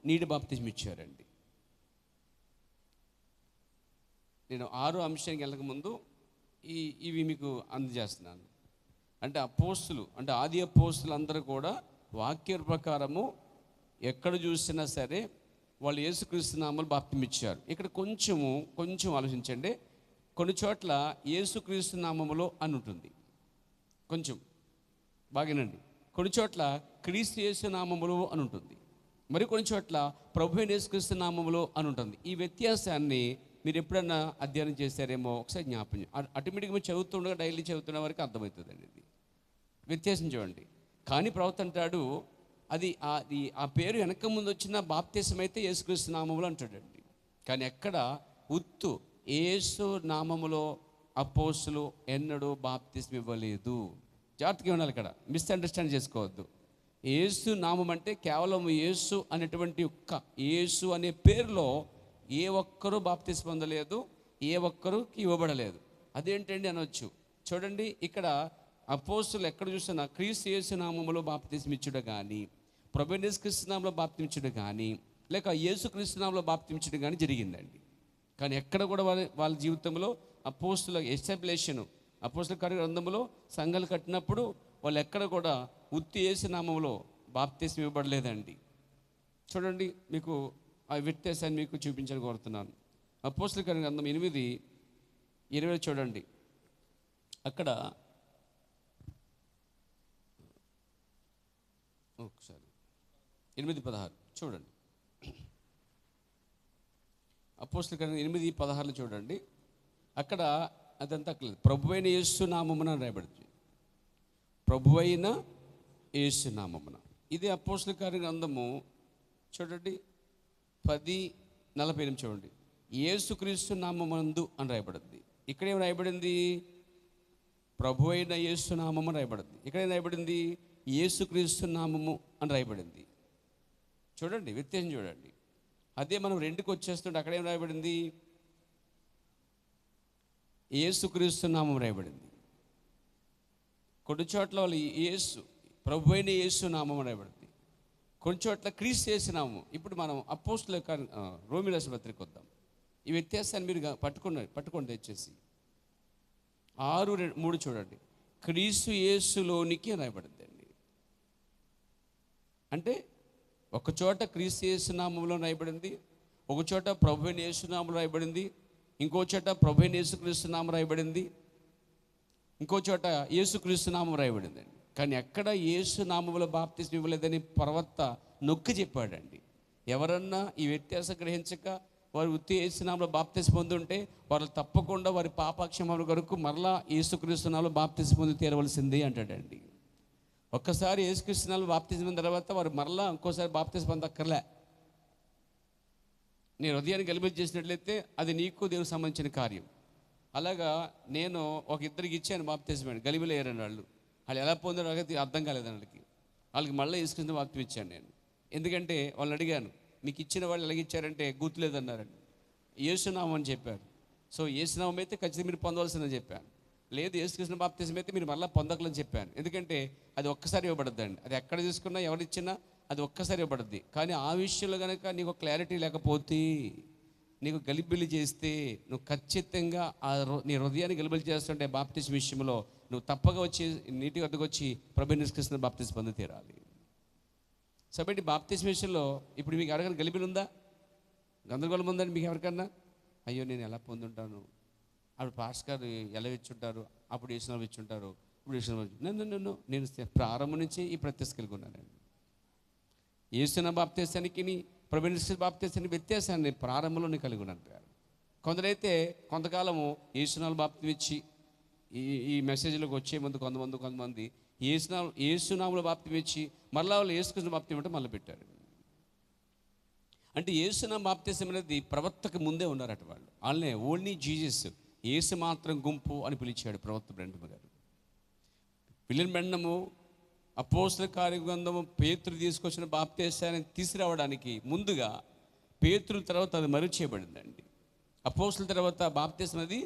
నీటి బాప్తిజం ఇచ్చారండి. నేను 6వ అంశానికి వెళ్ళకముందు ఇవి మీకు అందజేస్తున్నాను. అంటే అపోస్తులు అంటే ఆది అపోస్తులు అందరూ కూడా వాక్య ప్రకారము ఎక్కడ చూసినా సరే వాళ్ళు యేసుక్రీస్తు నామములో బాప్తిజం ఇచ్చారు. ఇక్కడ కొంచెం ఆలోచించండి. కొన్ని చోట్ల యేసుక్రీస్తు నామములో అని ఉంటుంది, కొంచెం బాగానండి. కొన్ని చోట్ల క్రీస్తు యేసు నామములో అని ఉంటుంది, మరి కొన్ని చోట్ల ప్రభు అయిన యేసుక్రీస్తు నామములో అని ఉంటుంది. ఈ వ్యత్యాసాన్ని మీరు ఎప్పుడన్నా అధ్యయనం చేశారేమో ఒకసారి జ్ఞాపకం. ఆటోమేటిక్గా మీరు చదువుతుండగా డైలీ చదువుతున్న వరకు అర్థమవుతుందండి ఇది వ్యత్యాసం చూడండి. కానీ ప్రవక్త అంటాడు అది ఆ పేరు వెనక ముందు వచ్చిన బాప్తిసం అయితే యేసుక్రీస్తు నామములో అంటాడండి. కానీ ఎక్కడ ఉత్తు యేసు నామములో అపోస్తులు ఎన్నడూ బాప్తిసం ఇవ్వలేదు. జాగ్రత్తగా ఉండాలి, ఇక్కడ మిస్అండర్స్టాండ్ చేసుకోవద్దు. యేసు నామం అంటే కేవలం యేసు అనేటువంటి ఒక్క యేసు అనే పేరులో ఏ ఒక్కరూ బాప్తిసం పొందలేదు, ఏ ఒక్కరికి ఇవ్వబడలేదు. అదేంటండి అనవచ్చు. చూడండి, ఇక్కడ అపోస్తులు ఎక్కడ చూసినా క్రీస్తు యేసు నామములో బాప్తిసం ఇచ్చుడు కానీ, ప్రభువైన యేసుక్రీస్తు నామములో బాప్తిసం ఇచ్చుడు కానీ, లేక యేసుక్రీస్తు నామములో బాప్తిసం ఇచ్చుడు కానీ జరిగిందండి. కానీ ఎక్కడ కూడా వాళ్ళ జీవితంలో అపోస్తుల ఎస్టాబ్లిషన్, అపోస్తుల కార్య గ్రంథంలో సంఘాలు కట్టినప్పుడు వాళ్ళు ఎక్కడ కూడా ఉత్తి యేసు నామములో బాప్తిసం ఇవ్వబడలేదండి. చూడండి, మీకు ఆ వ్యత్యాసాన్ని మీకు చూపించాలని కోరుతున్నాను. అపోస్తుల కార్య గ్రంథం 8:20 చూడండి. అక్కడ ఒకసారి 8:16 చూడండి. అపోస్తుల కార్యం 8:16 చూడండి. అక్కడ అదంతా లేదు, ప్రభువైన యేసు నామమున రాయబడింది. ప్రభువైన యేసు నామమున. ఇది అపోస్తుల కార్య గ్రంథము చూడండి 10:48 చూడండి. యేసుక్రీస్తు నామమందు అని రాయబడింది. ఇక్కడేం రాయబడింది? ప్రభువైన యేసు నామము రాయబడింది. ఇక్కడేం రాయబడింది? యేసుక్రీస్తు నామము అని రాయబడింది. చూడండి వ్యత్యాసం చూడండి. అదే మనం 2కి వచ్చేస్తుంటే అక్కడేం రాయబడింది? యేసుక్రీస్తు నామం రాయబడింది. కొన్ని చోట్ల వాళ్ళు యేసు ప్రభువైన యేసు నామం రాయబడింది, కొన్ని చోట్ల క్రీస్తు యేసు నామం. ఇప్పుడు మనం అపోస్తుల రోమీ రాసిన పత్రిక వద్దాం. ఈ వ్యత్యాసాన్ని మీరు పట్టుకోండి దయచేసి. 6:3 చూడండి. క్రీస్తు యేసులోనికి రాయబడింది అండి. అంటే ఒక చోట క్రీస్తు యేసు నామంలో రాయబడింది, ఒక చోట ప్రభువైన యేసు నామం రాయబడింది, ఇంకో చోట ప్రభువైన యేసుక్రీస్తు నామం రాయబడింది, ఇంకో చోట యేసుక్రీస్తు నామం రాయబడింది అండి. కానీ ఎక్కడ యేసు నామములో బాప్తిసం ఇవ్వలేదని ప్రవక్త నొక్కి చెప్పాడండి. ఎవరన్నా ఈ వ్యత్యాసం గ్రహించక వారు ఉత్తి యేసు నామములో బాప్తిసం పొందుంటే వారు తప్పకుండా వారి పాపక్షమాపణ కొరకు మరలా యేసుక్రీస్తు నామములో బాప్తిసం పొంది తీరవలసిందే అంటాడండి. ఒక్కసారి యేసుక్రీస్తు నామములో బాప్తిసం పొందిన తర్వాత వారు మరలా ఇంకోసారి బాప్తిసం పొందక్కర్లే. నీ హృదయాన్ని గలిబిలి చేసినట్లయితే అది నీకు దేవునికి సంబంధించిన కార్యం. అలాగా నేను ఒక ఇద్దరికి ఇచ్చాను బాప్తిసం, గలిబిలి అయ్యారని వాళ్ళు ఎలా పొందారో అర్థం కాలేదు వాళ్ళకి మళ్ళీ యేసుక్రీస్తు బాప్తిసం ఇచ్చాను నేను. ఎందుకంటే వాళ్ళని అడిగాను, మీకు ఇచ్చిన వాళ్ళు ఎలాగిచ్చారంటే గుర్తులేదన్నారండి. యేసునామం అని చెప్పారు. సో యేసునామం అయితే ఖచ్చితంగా మీరు పొందవలసిందని చెప్పాను. లేదు యేసుక్రీస్తు బాప్తిసం అయితే మీరు మళ్ళీ పొందకలని చెప్పాను. ఎందుకంటే అది ఒక్కసారి ఇవ్వబడద్దండి. అది ఎక్కడ తీసుకున్నా ఎవరిచ్చినా అది ఒక్కసారి ఇవ్వబడుద్ది. కానీ ఆ విషయంలో కనుక నీకు క్లారిటీ లేకపోతే, నీకు గలిబిలి చేస్తే, నువ్వు ఖచ్చితంగా నీ హృదయాన్ని గలిబిలి చేస్తుంటే బాప్తిసం విషయంలో నువ్వు తప్పగా వచ్చి నీటి వద్దకు వచ్చి ప్రభువుని యేసుక్రీస్తుని బాప్తిసం పొంది తీరాలి. కాబట్టి బాప్తిసం విషయంలో ఇప్పుడు మీకు ఎవరికైనా గలిబిలి ఉందా? గందరగోళం ఉందండి మీకు ఎవరికన్నా? అయ్యో నేను ఎలా పొందుంటాను, అప్పుడు పాస్టర్ గారు ఎలా ఇచ్చుంటారు, అప్పుడు యేసునామం ఇచ్చుంటారు, ఇప్పుడు యేసునామం. నేను ప్రారంభం నుంచి ఈ ప్రత్యక్ష కలిగి ఉన్నానండి. యేసునామం బాప్తిసానికి ప్రభువైన యేసుక్రీస్తు బాప్తిసానికి వ్యత్యాసాన్ని ప్రారంభంలోనే కలిగి ఉన్నాను. కొందరైతే కొంతకాలము యేసునామం బాప్తిసం ఇచ్చి ఈ మెసేజ్లోకి వచ్చే ముందు కొంతమంది యేసునామములో బాప్తిసం ఇచ్చి మళ్ళీ వాళ్ళు యేసుక్రీస్తు బాప్తిసం అంటే మళ్ళీ పెట్టారు. అంటే యేసునామం బాప్తిసం అనేది ప్రవక్తకు ముందే ఉన్నారట వాళ్ళు. వాళ్ళనే ఓన్లీ జీసస్, యేసు మాత్రం గుంపు అని పిలిచాడు ప్రవక్త బ్రెండమ్ గారు. విలియం బ్రెండము అపోస్తుల కార్య గ్రంథము పేతురు తీసుకొచ్చిన బాప్తిసాన్ని తీసుకురావడానికి ముందుగా పేతురు తర్వాత అది మరుగు చేయబడిందండి. అపోస్తుల తర్వాత బాప్తిసం అది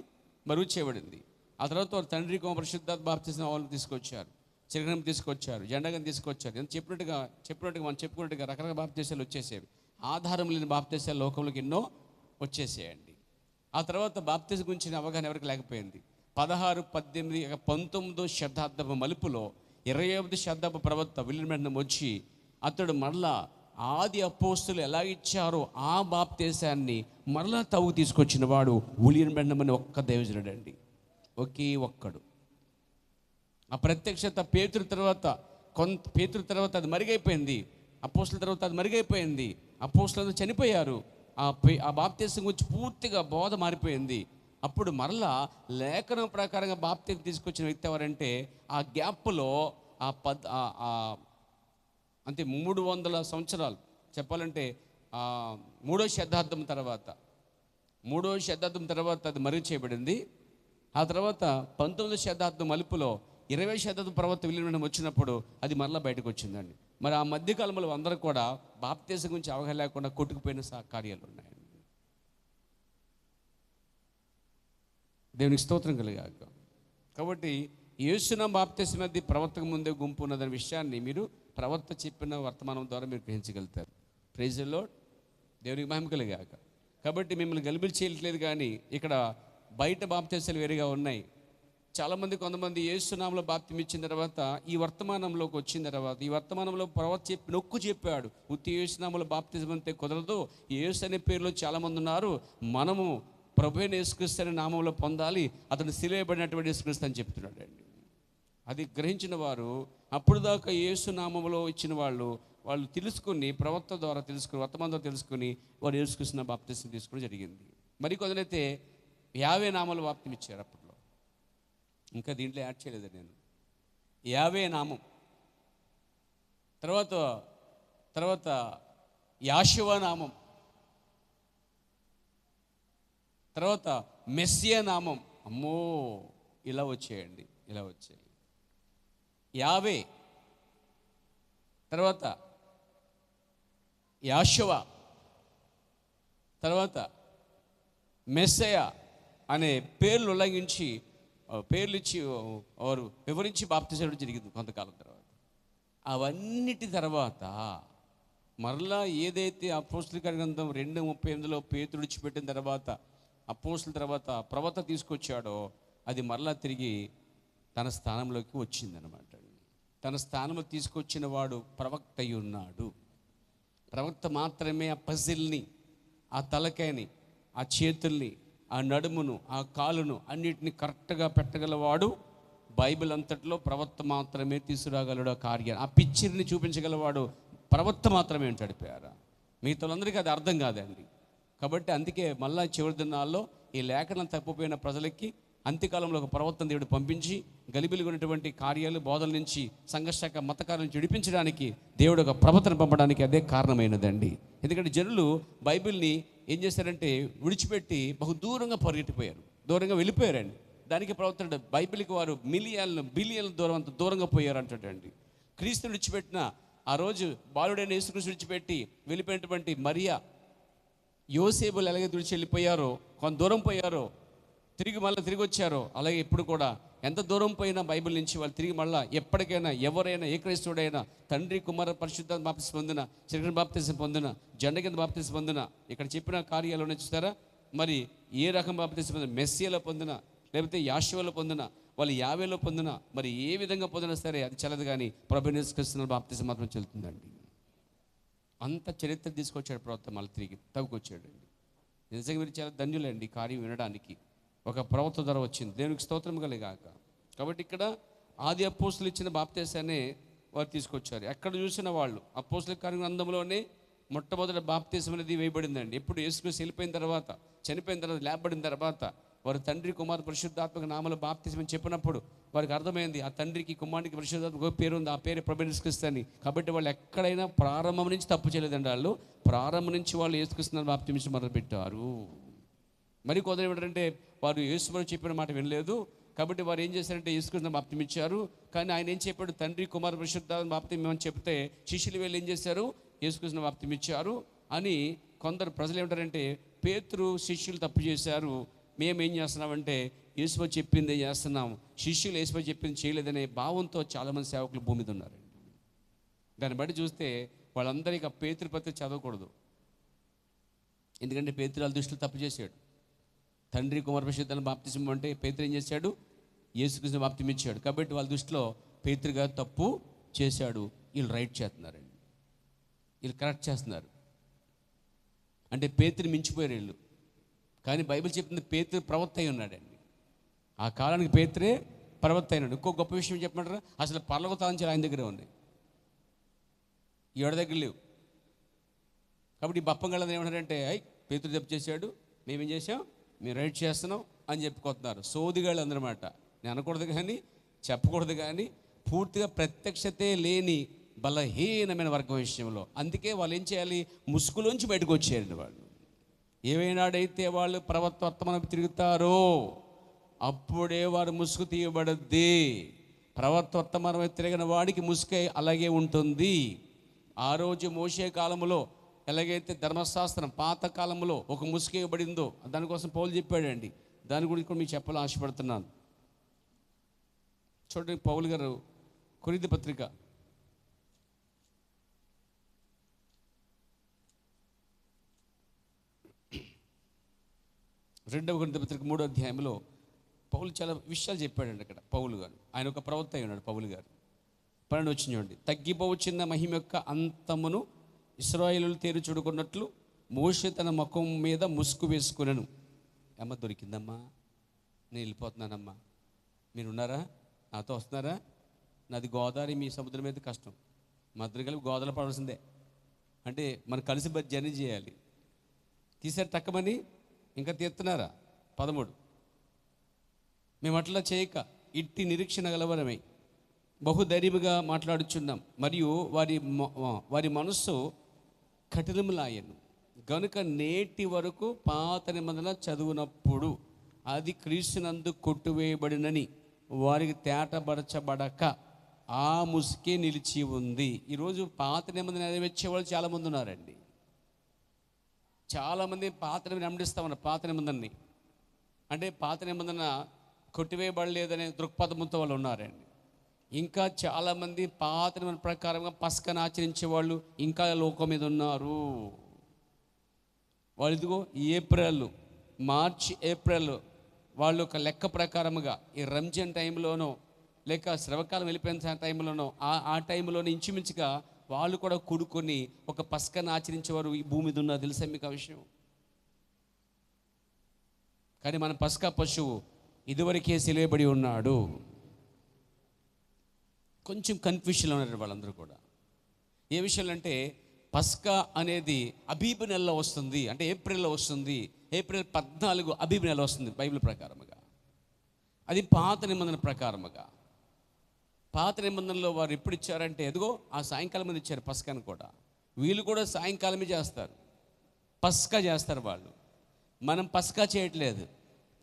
మరుగు చేయబడింది. ఆ తర్వాత వారు తండ్రి కుమార పరిశుద్ధాత్మ బాప్తిసం వాళ్ళు తీసుకొచ్చారు, చిరగ్రం తీసుకొచ్చారు, జెండాగం తీసుకొచ్చారు. ఎంత చెప్పినట్టుగా మనం చెప్పుకున్నట్టుగా రకరకాల బాప్తిసాలు వచ్చేసేవి. ఆధారం లేని బాప్తిసాలు లోకంలోకి ఎన్నో వచ్చేసేయండి. ఆ తర్వాత బాప్తిసం గురించిన అవగాహన ఎవరికి లేకపోయింది. 16, 18, 19వ శతాబ్దపు మలుపులో 20వ శతాబ్దపు ప్రవక్త విలియం బ్రెండమ్ వచ్చి అతడు మరలా ఆది అపోస్తులు ఎలా ఇచ్చారో ఆ బాప్తిసాన్ని మరలా తవ్వు తీసుకొచ్చిన వాడు విలియం బ్రెండమ్ అని ఒక్క దైవజనుడు అండి. ఒకే ఒక్కడు. ఆ ప్రత్యక్షత పేతురు తర్వాత అది మరుగైపోయింది. అపోస్తలుల తర్వాత అది మరుగైపోయింది. అపోస్తలులు చనిపోయారు. ఆ బాప్తీసం గురించి పూర్తిగా బోధ మారిపోయింది. అప్పుడు మరలా లేఖనం ప్రకారంగా బాప్తీసం తీసుకొచ్చిన వ్యక్తి ఎవరంటే, ఆ గ్యాప్లో అంటే 300 సంవత్సరాలు చెప్పాలంటే మూడో శతాబ్దం తర్వాత అది మరుగు చేయబడింది. ఆ తర్వాత 19వ శతాబ్దం మలుపులో 20వ శతాబ్దం ప్రవర్త విలీనం వచ్చినప్పుడు అది మరలా బయటకు వచ్చిందండి. మరి ఆ మధ్యకాలంలో అందరూ కూడా బాప్తీసం గురించి అవగాహన లేకుండా కొట్టుకుపోయిన కార్యాలు ఉన్నాయండి. దేవునికి స్తోత్రం కలిగాక. కాబట్టి యేసునామమున బాప్తీసం అది ప్రవర్తకు ముందే గుంపు ఉన్నదనే విషయాన్ని మీరు ప్రవర్త చెప్పిన వర్తమానం ద్వారా మీరు గ్రహించగలుగుతారు. Praise the lord. దేవునికి మహిమ కలిగాక. కాబట్టి మిమ్మల్ని గలిబిలి చేయట్లేదు, కానీ ఇక్కడ బయట బాప్తీసాలు వేరుగా ఉన్నాయి. చాలామంది కొంతమంది యేసునామములో బాప్తిసం ఇచ్చిన తర్వాత ఈ వర్తమానంలోకి వచ్చిన తర్వాత ఈ వర్తమానంలో ప్రవర్త చెప్పాడు, ఉత్తి యేసునామములో బాప్తిసం అంతే కుదరదు, యేసు అనే పేరులో చాలామంది ఉన్నారు, మనము ప్రభువైన యేసుక్రీస్తు అనే నామంలో పొందాలి, అతను సిలువబడినటువంటి యేసుక్రీస్తు అని చెప్తున్నాడు అండి. అది గ్రహించిన వారు, అప్పుడు దాకా యేసు నామములో ఇచ్చిన వాళ్ళు తెలుసుకుని, ప్రవక్త ద్వారా తెలుసుకుని, వర్తమానం ద్వారా తెలుసుకుని వారు యేసుక్రీస్తు బాప్తిసం తీసుకోవడం జరిగింది. మరి కొందరైతే 50 నామాలు బాప్తిసం ఇచ్చారు. అప్పట్లో ఇంకా దీంట్లో యాడ్ చేయలేదు నేను. 50 నామం తర్వాత యాషువ నామం, తర్వాత మెస్సియా నామం. అమ్మో, ఇలా వచ్చాయి 50, తర్వాత యాషువ, తర్వాత మెస్సయా అనే పేర్లు ఉల్లంఘించి పేర్లు ఇచ్చి వారు వివరించి బాప్తిసం జరిగింది కొంతకాలం తర్వాత. అవన్నిటి తర్వాత మరలా ఏదైతే అపోస్తలుల గ్రంథం 2:38లో పేతురు విడిచిపెట్టిన తర్వాత అపోస్తలుల తర్వాత ప్రవక్త తీసుకొచ్చాడో అది మరలా తిరిగి తన స్థానంలోకి వచ్చిందనమాట. తన స్థానంలో తీసుకొచ్చిన వాడు ప్రవక్త అయి ఉన్నాడు. ప్రవక్త మాత్రమే ఆ పజిల్ని, ఆ తలకాయని, ఆ చేతుల్ని, ఆ నడుమును, ఆ కాలును అన్నిటిని కరెక్ట్గా పెట్టగలవాడు. బైబిల్ అంతట్లో ప్రవక్త మాత్రమే తీసుకురాగలడు. ఆ కార్యాన్ని, ఆ పిక్చర్ని చూపించగలవాడు ప్రవక్త మాత్రమే అంటాడు. పేరా మిగతా వాళ్ళందరికీ అది అర్థం కాదండి. కాబట్టి అందుకే మళ్ళా చివరి దినాల్లో ఈ లేఖనం తప్పిపోయిన ప్రజలకి అంత్యకాలంలో ఒక ప్రవక్తను దేవుడు పంపించి గలిబిలిగా ఉన్నటువంటి కార్యాలు, బోధల నుంచి, సంఘర్షక మతకారుల నుంచి విడిపించడానికి దేవుడు ఒక ప్రవక్తను పంపడానికి అదే కారణమైనదండి. ఎందుకంటే జనులు బైబిల్ని ఏం చేశారంటే విడిచిపెట్టి బహు దూరంగా పరిగెట్టిపోయారు, దూరంగా వెళ్ళిపోయారండి. దానికి ప్రవక్త బైబిల్కి వారు బిలియన్ల దూరం అంత దూరంగా పోయారు అంటాడండి. క్రీస్తుని విడిచిపెట్టిన ఆ రోజు బాలుడైన యేసుక్రీస్తుని విడిచిపెట్టి వెళ్ళిపోయినటువంటి మరియా, యోసేపులు ఎలాగే విడిచి వెళ్ళిపోయారో, కొంత దూరం పోయారో, తిరిగి వచ్చారో, అలాగే ఇప్పుడు కూడా ఎంత దూరం పోయినా బైబిల్ నుంచి వాళ్ళు తిరిగి మళ్ళీ ఎప్పటికైనా ఎవరైనా ఏ క్రైస్తవుడైనా తండ్రి కుమార పరిశుద్ధ బాప్తిసం పొందిన, చిరకన బాప్తిసం పొందిన, జెండ కింద బాప్తిసం పొందిన, ఇక్కడ చెప్పిన కార్యాలు చూస్తారా. మరి ఏ రకం బాప్తిసం పొందిన, మెస్సియాలో పొందిన, లేకపోతే యాషువలో పొందిన, వాళ్ళు 50లో పొందిన, మరి ఏ విధంగా పొందినా సరే అది చల్లదు, కానీ ప్రభువుని యేసుక్రీస్తు బాప్తిసం మాత్రం చెల్లుతుందండి. అంత చరిత్ర తీసుకొచ్చాడు ప్రవక్త, మళ్ళీ తిరిగి తగ్గుకొచ్చాడండి. నిజంగా మీరు చాలా ధన్యులండి ఈ కార్యం వినడానికి. ఒక ప్రవక్త ద్వారా వచ్చింది. దేవునికి స్తోత్రం కలిగాక. కాబట్టి ఇక్కడ ఆది అపోస్తలులు ఇచ్చిన బాప్తిసాన్ని వారు తీసుకొచ్చారు. ఎక్కడ చూసిన వాళ్ళు అపోస్తలుల కార్యం గ్రంథంలోనే మొట్టమొదటి బాప్తిసం అనేది వేయబడిందండి. ఎప్పుడు యేసుక్రీస్తు వెళ్ళిపోయిన తర్వాత, చనిపోయిన తర్వాత, లేపబడిన తర్వాత వారు తండ్రి కుమార పరిశుద్ధాత్మక నామములో బాప్తిసం అని చెప్పినప్పుడు వారికి అర్థమైంది ఆ తండ్రికి కుమారునికి పరిశుద్ధాత్మక పేరు ఉంది, ఆ పేరు ప్రభువైన యేసుక్రీస్తు అని. కాబట్టి వాళ్ళు ఎక్కడైనా ప్రారంభం నుంచి తప్పు చేయలేదండి. వాళ్ళు ప్రారంభం నుంచి వాళ్ళు యేసుక్రీస్తుని బాప్తిసం మొదలుపెట్టారు. మరి కొందరు ఏమిటంటే వారు యేసుమని చెప్పిన మాట వినలేదు. కాబట్టి వారు ఏం చేశారంటే యేసుక్రీస్తుని బాప్తిసం ఇచ్చారు. కానీ ఆయన ఏం చెప్పాడు, తండ్రి కుమార పరిశుద్ధాత్మ బాప్తిసం అని చెప్తే శిష్యులు వీళ్ళు ఏం చేశారు, యేసుక్రీస్తుని బాప్తిసం ఇచ్చారు అని. కొందరు ప్రజలు ఏమిటారంటే పేతురు శిష్యులు తప్పు చేశారు, మేము ఏం చేస్తున్నామంటే యేసు చెప్పిందే చేస్తున్నాం, శిష్యులు యేసు చెప్పింది చేయలేదనే భావంతో చాలామంది సేవకులు భూమి మీద ఉన్నారండి. దాన్ని బట్టి చూస్తే వాళ్ళందరికీ ఆ పేతురు పత్రిక చదవకూడదు. ఎందుకంటే పేతురు వాళ్ళ దృష్టిలో తప్పు చేశాడు. తండ్రి కుమార పరిశుద్ధాత్మ బాప్తిసం అంటే పేతురు ఏం చేశాడు, యేసుక్రీస్తుని బాప్తిసం ఇచ్చాడు. కాబట్టి వాళ్ళ దృష్టిలో పేతురు గారు తప్పు చేశాడు, వీళ్ళు రైట్ చేస్తున్నారండి, వీళ్ళు కరెక్ట్ చేస్తున్నారు. అంటే పేతురు మించిపోయారు వీళ్ళు. కానీ బైబిల్ చెప్తుంది పేతురు ప్రవక్త అయి ఉన్నాడండి. ఆ కాలానికి పేతురే ప్రవక్త అయినాడు. ఇంకో గొప్ప విషయం చెప్పమంటారా, అసలు పరలోక తాంచాలు ఆయన దగ్గరే ఉన్నాయి, ఎవరి దగ్గర లేవు. కాబట్టి ఈ బప్పంగాళ్ళని ఏమన్నారంటే, పేతురు తప్పు చేశాడు, మేమేం చేసాం, మేము రైట్ చేస్తున్నాం అని చెప్పుకుంటున్నారు. సోదిగాళ్ళు అందరమాట. నేను అనకూడదు కానీ చెప్పకూడదు కానీ పూర్తిగా ప్రత్యక్షతే లేని బలహీనమైన వర్గం విషయంలో. అందుకే వాళ్ళు ఏం చేయాలి, ముసుగులోంచి బయటకు వచ్చేయండి. వాళ్ళు ఏవైనాడైతే వాళ్ళు ప్రవర్తనం తిరుగుతారో అప్పుడే వారు ముసుగు తీయబడద్ది. ప్రవర్తనం తిరిగిన వాడికి ముసుగు అలాగే ఉంటుంది. ఆ రోజు మోషే కాలంలో ఎలాగైతే ధర్మశాస్త్రం పాత కాలంలో ఒక ముసుగు ఇవ్వబడిందో దానికోసం పౌలు చెప్పాడండి. దాని గురించి కూడా మీకు చెప్పాలని ఆశపడుతున్నాను. చూడండి, పౌలు గారు కొరింథీ పత్రిక 2వ కొరింథీ పత్రిక 3వ అధ్యాయంలో పౌలు చాలా విషయాలు చెప్పాడండి. అక్కడ పౌలు గారు, ఆయన ఒక ప్రవక్త అయి ఉన్నాడు. పౌలు గారు 12 వచ్చిన చూడండి. తగ్గిపోవచ్చిన మహిమ యొక్క అంతమును ఇశ్రాయేలు తేరు చూడుకున్నట్లు మోషే తన ముఖం మీద ముసుగు వేసుకునను. అమ్మ దొరికిందమ్మా, నేను వెళ్ళిపోతున్నానమ్మా, మీరున్నారా, నాతో వస్తున్నారా? నాది గోదావరి, మీ సముద్రం మీద కష్టం, మా ఇద్దరు కలిపి గోదావరి పడాల్సిందే. అంటే మనం కలిసి జర్నీ చేయాలి. తీసారు తక్కమని ఇంకా తీస్తున్నారా? 13 మేము అట్లా చేయక ఇట్టి నిరీక్షణ గలవరమై బహుధైర్యముగా మాట్లాడుచున్నాం, మరియు వారి మనస్సు కఠినములాయను గనుక నేటి వరకు పాత నిబంధన చదువునప్పుడు అది క్రీస్తునందు కొట్టువేయబడినని వారికి తేటపరచబడక ఆ ముసుకే నిలిచి ఉంది. ఈరోజు పాత నిబంధన నెరవేర్చే వాళ్ళు చాలామంది ఉన్నారండి. చాలామంది పాత నిబంధన వెంబడిస్తామన్నారు. పాత నిబంధనని అంటే పాత నిబంధన కొట్టివేయబడలేదనే దృక్పథంతో వాళ్ళు ఉన్నారండి. ఇంకా చాలామంది పాత నిబంధన ప్రకారంగా పస్కను ఆచరించే వాళ్ళు ఇంకా లోకం మీద ఉన్నారు. వాళ్ళు ఇదిగో ఏప్రిల్, మార్చ్, ఏప్రిల్ వాళ్ళు ఒక లెక్క ప్రకారముగా ఈ రంజాన్ టైంలోనో లేక శ్రవకాలం వెళ్ళిపోయిన టైంలోనో ఆ టైంలోనో ఇంచుమించుగా వాళ్ళు కూడా కూడుకొని ఒక పస్కను ఆచరించేవారు ఈ భూమి మీద ఉన్నారు. తెలుసా మీకు ఆ విషయం? కానీ మన పస్కా పశువు ఇదివరకే సిలువబడి ఉన్నాడు. కొంచెం కన్ఫ్యూషన్లో ఉన్నారు వాళ్ళందరూ కూడా. ఏ విషయాలు అంటే, పస్కా అనేది అబీబు నెలలో వస్తుంది, అంటే ఏప్రిల్లో వస్తుంది. ఏప్రిల్ 14 అబీబు నెల వస్తుంది బైబిల్ ప్రకారముగా. అది పాత నిబంధన ప్రకారముగా. పాత నిబంధనలో వారు ఎప్పుడు ఇచ్చారంటే, ఎదుగో ఆ సాయంకాలం మీద ఇచ్చారు పస్కాను కూడా. వీళ్ళు కూడా సాయంకాలమే చేస్తారు, పస్కా చేస్తారు వాళ్ళు. మనం పస్కా చేయట్లేదు,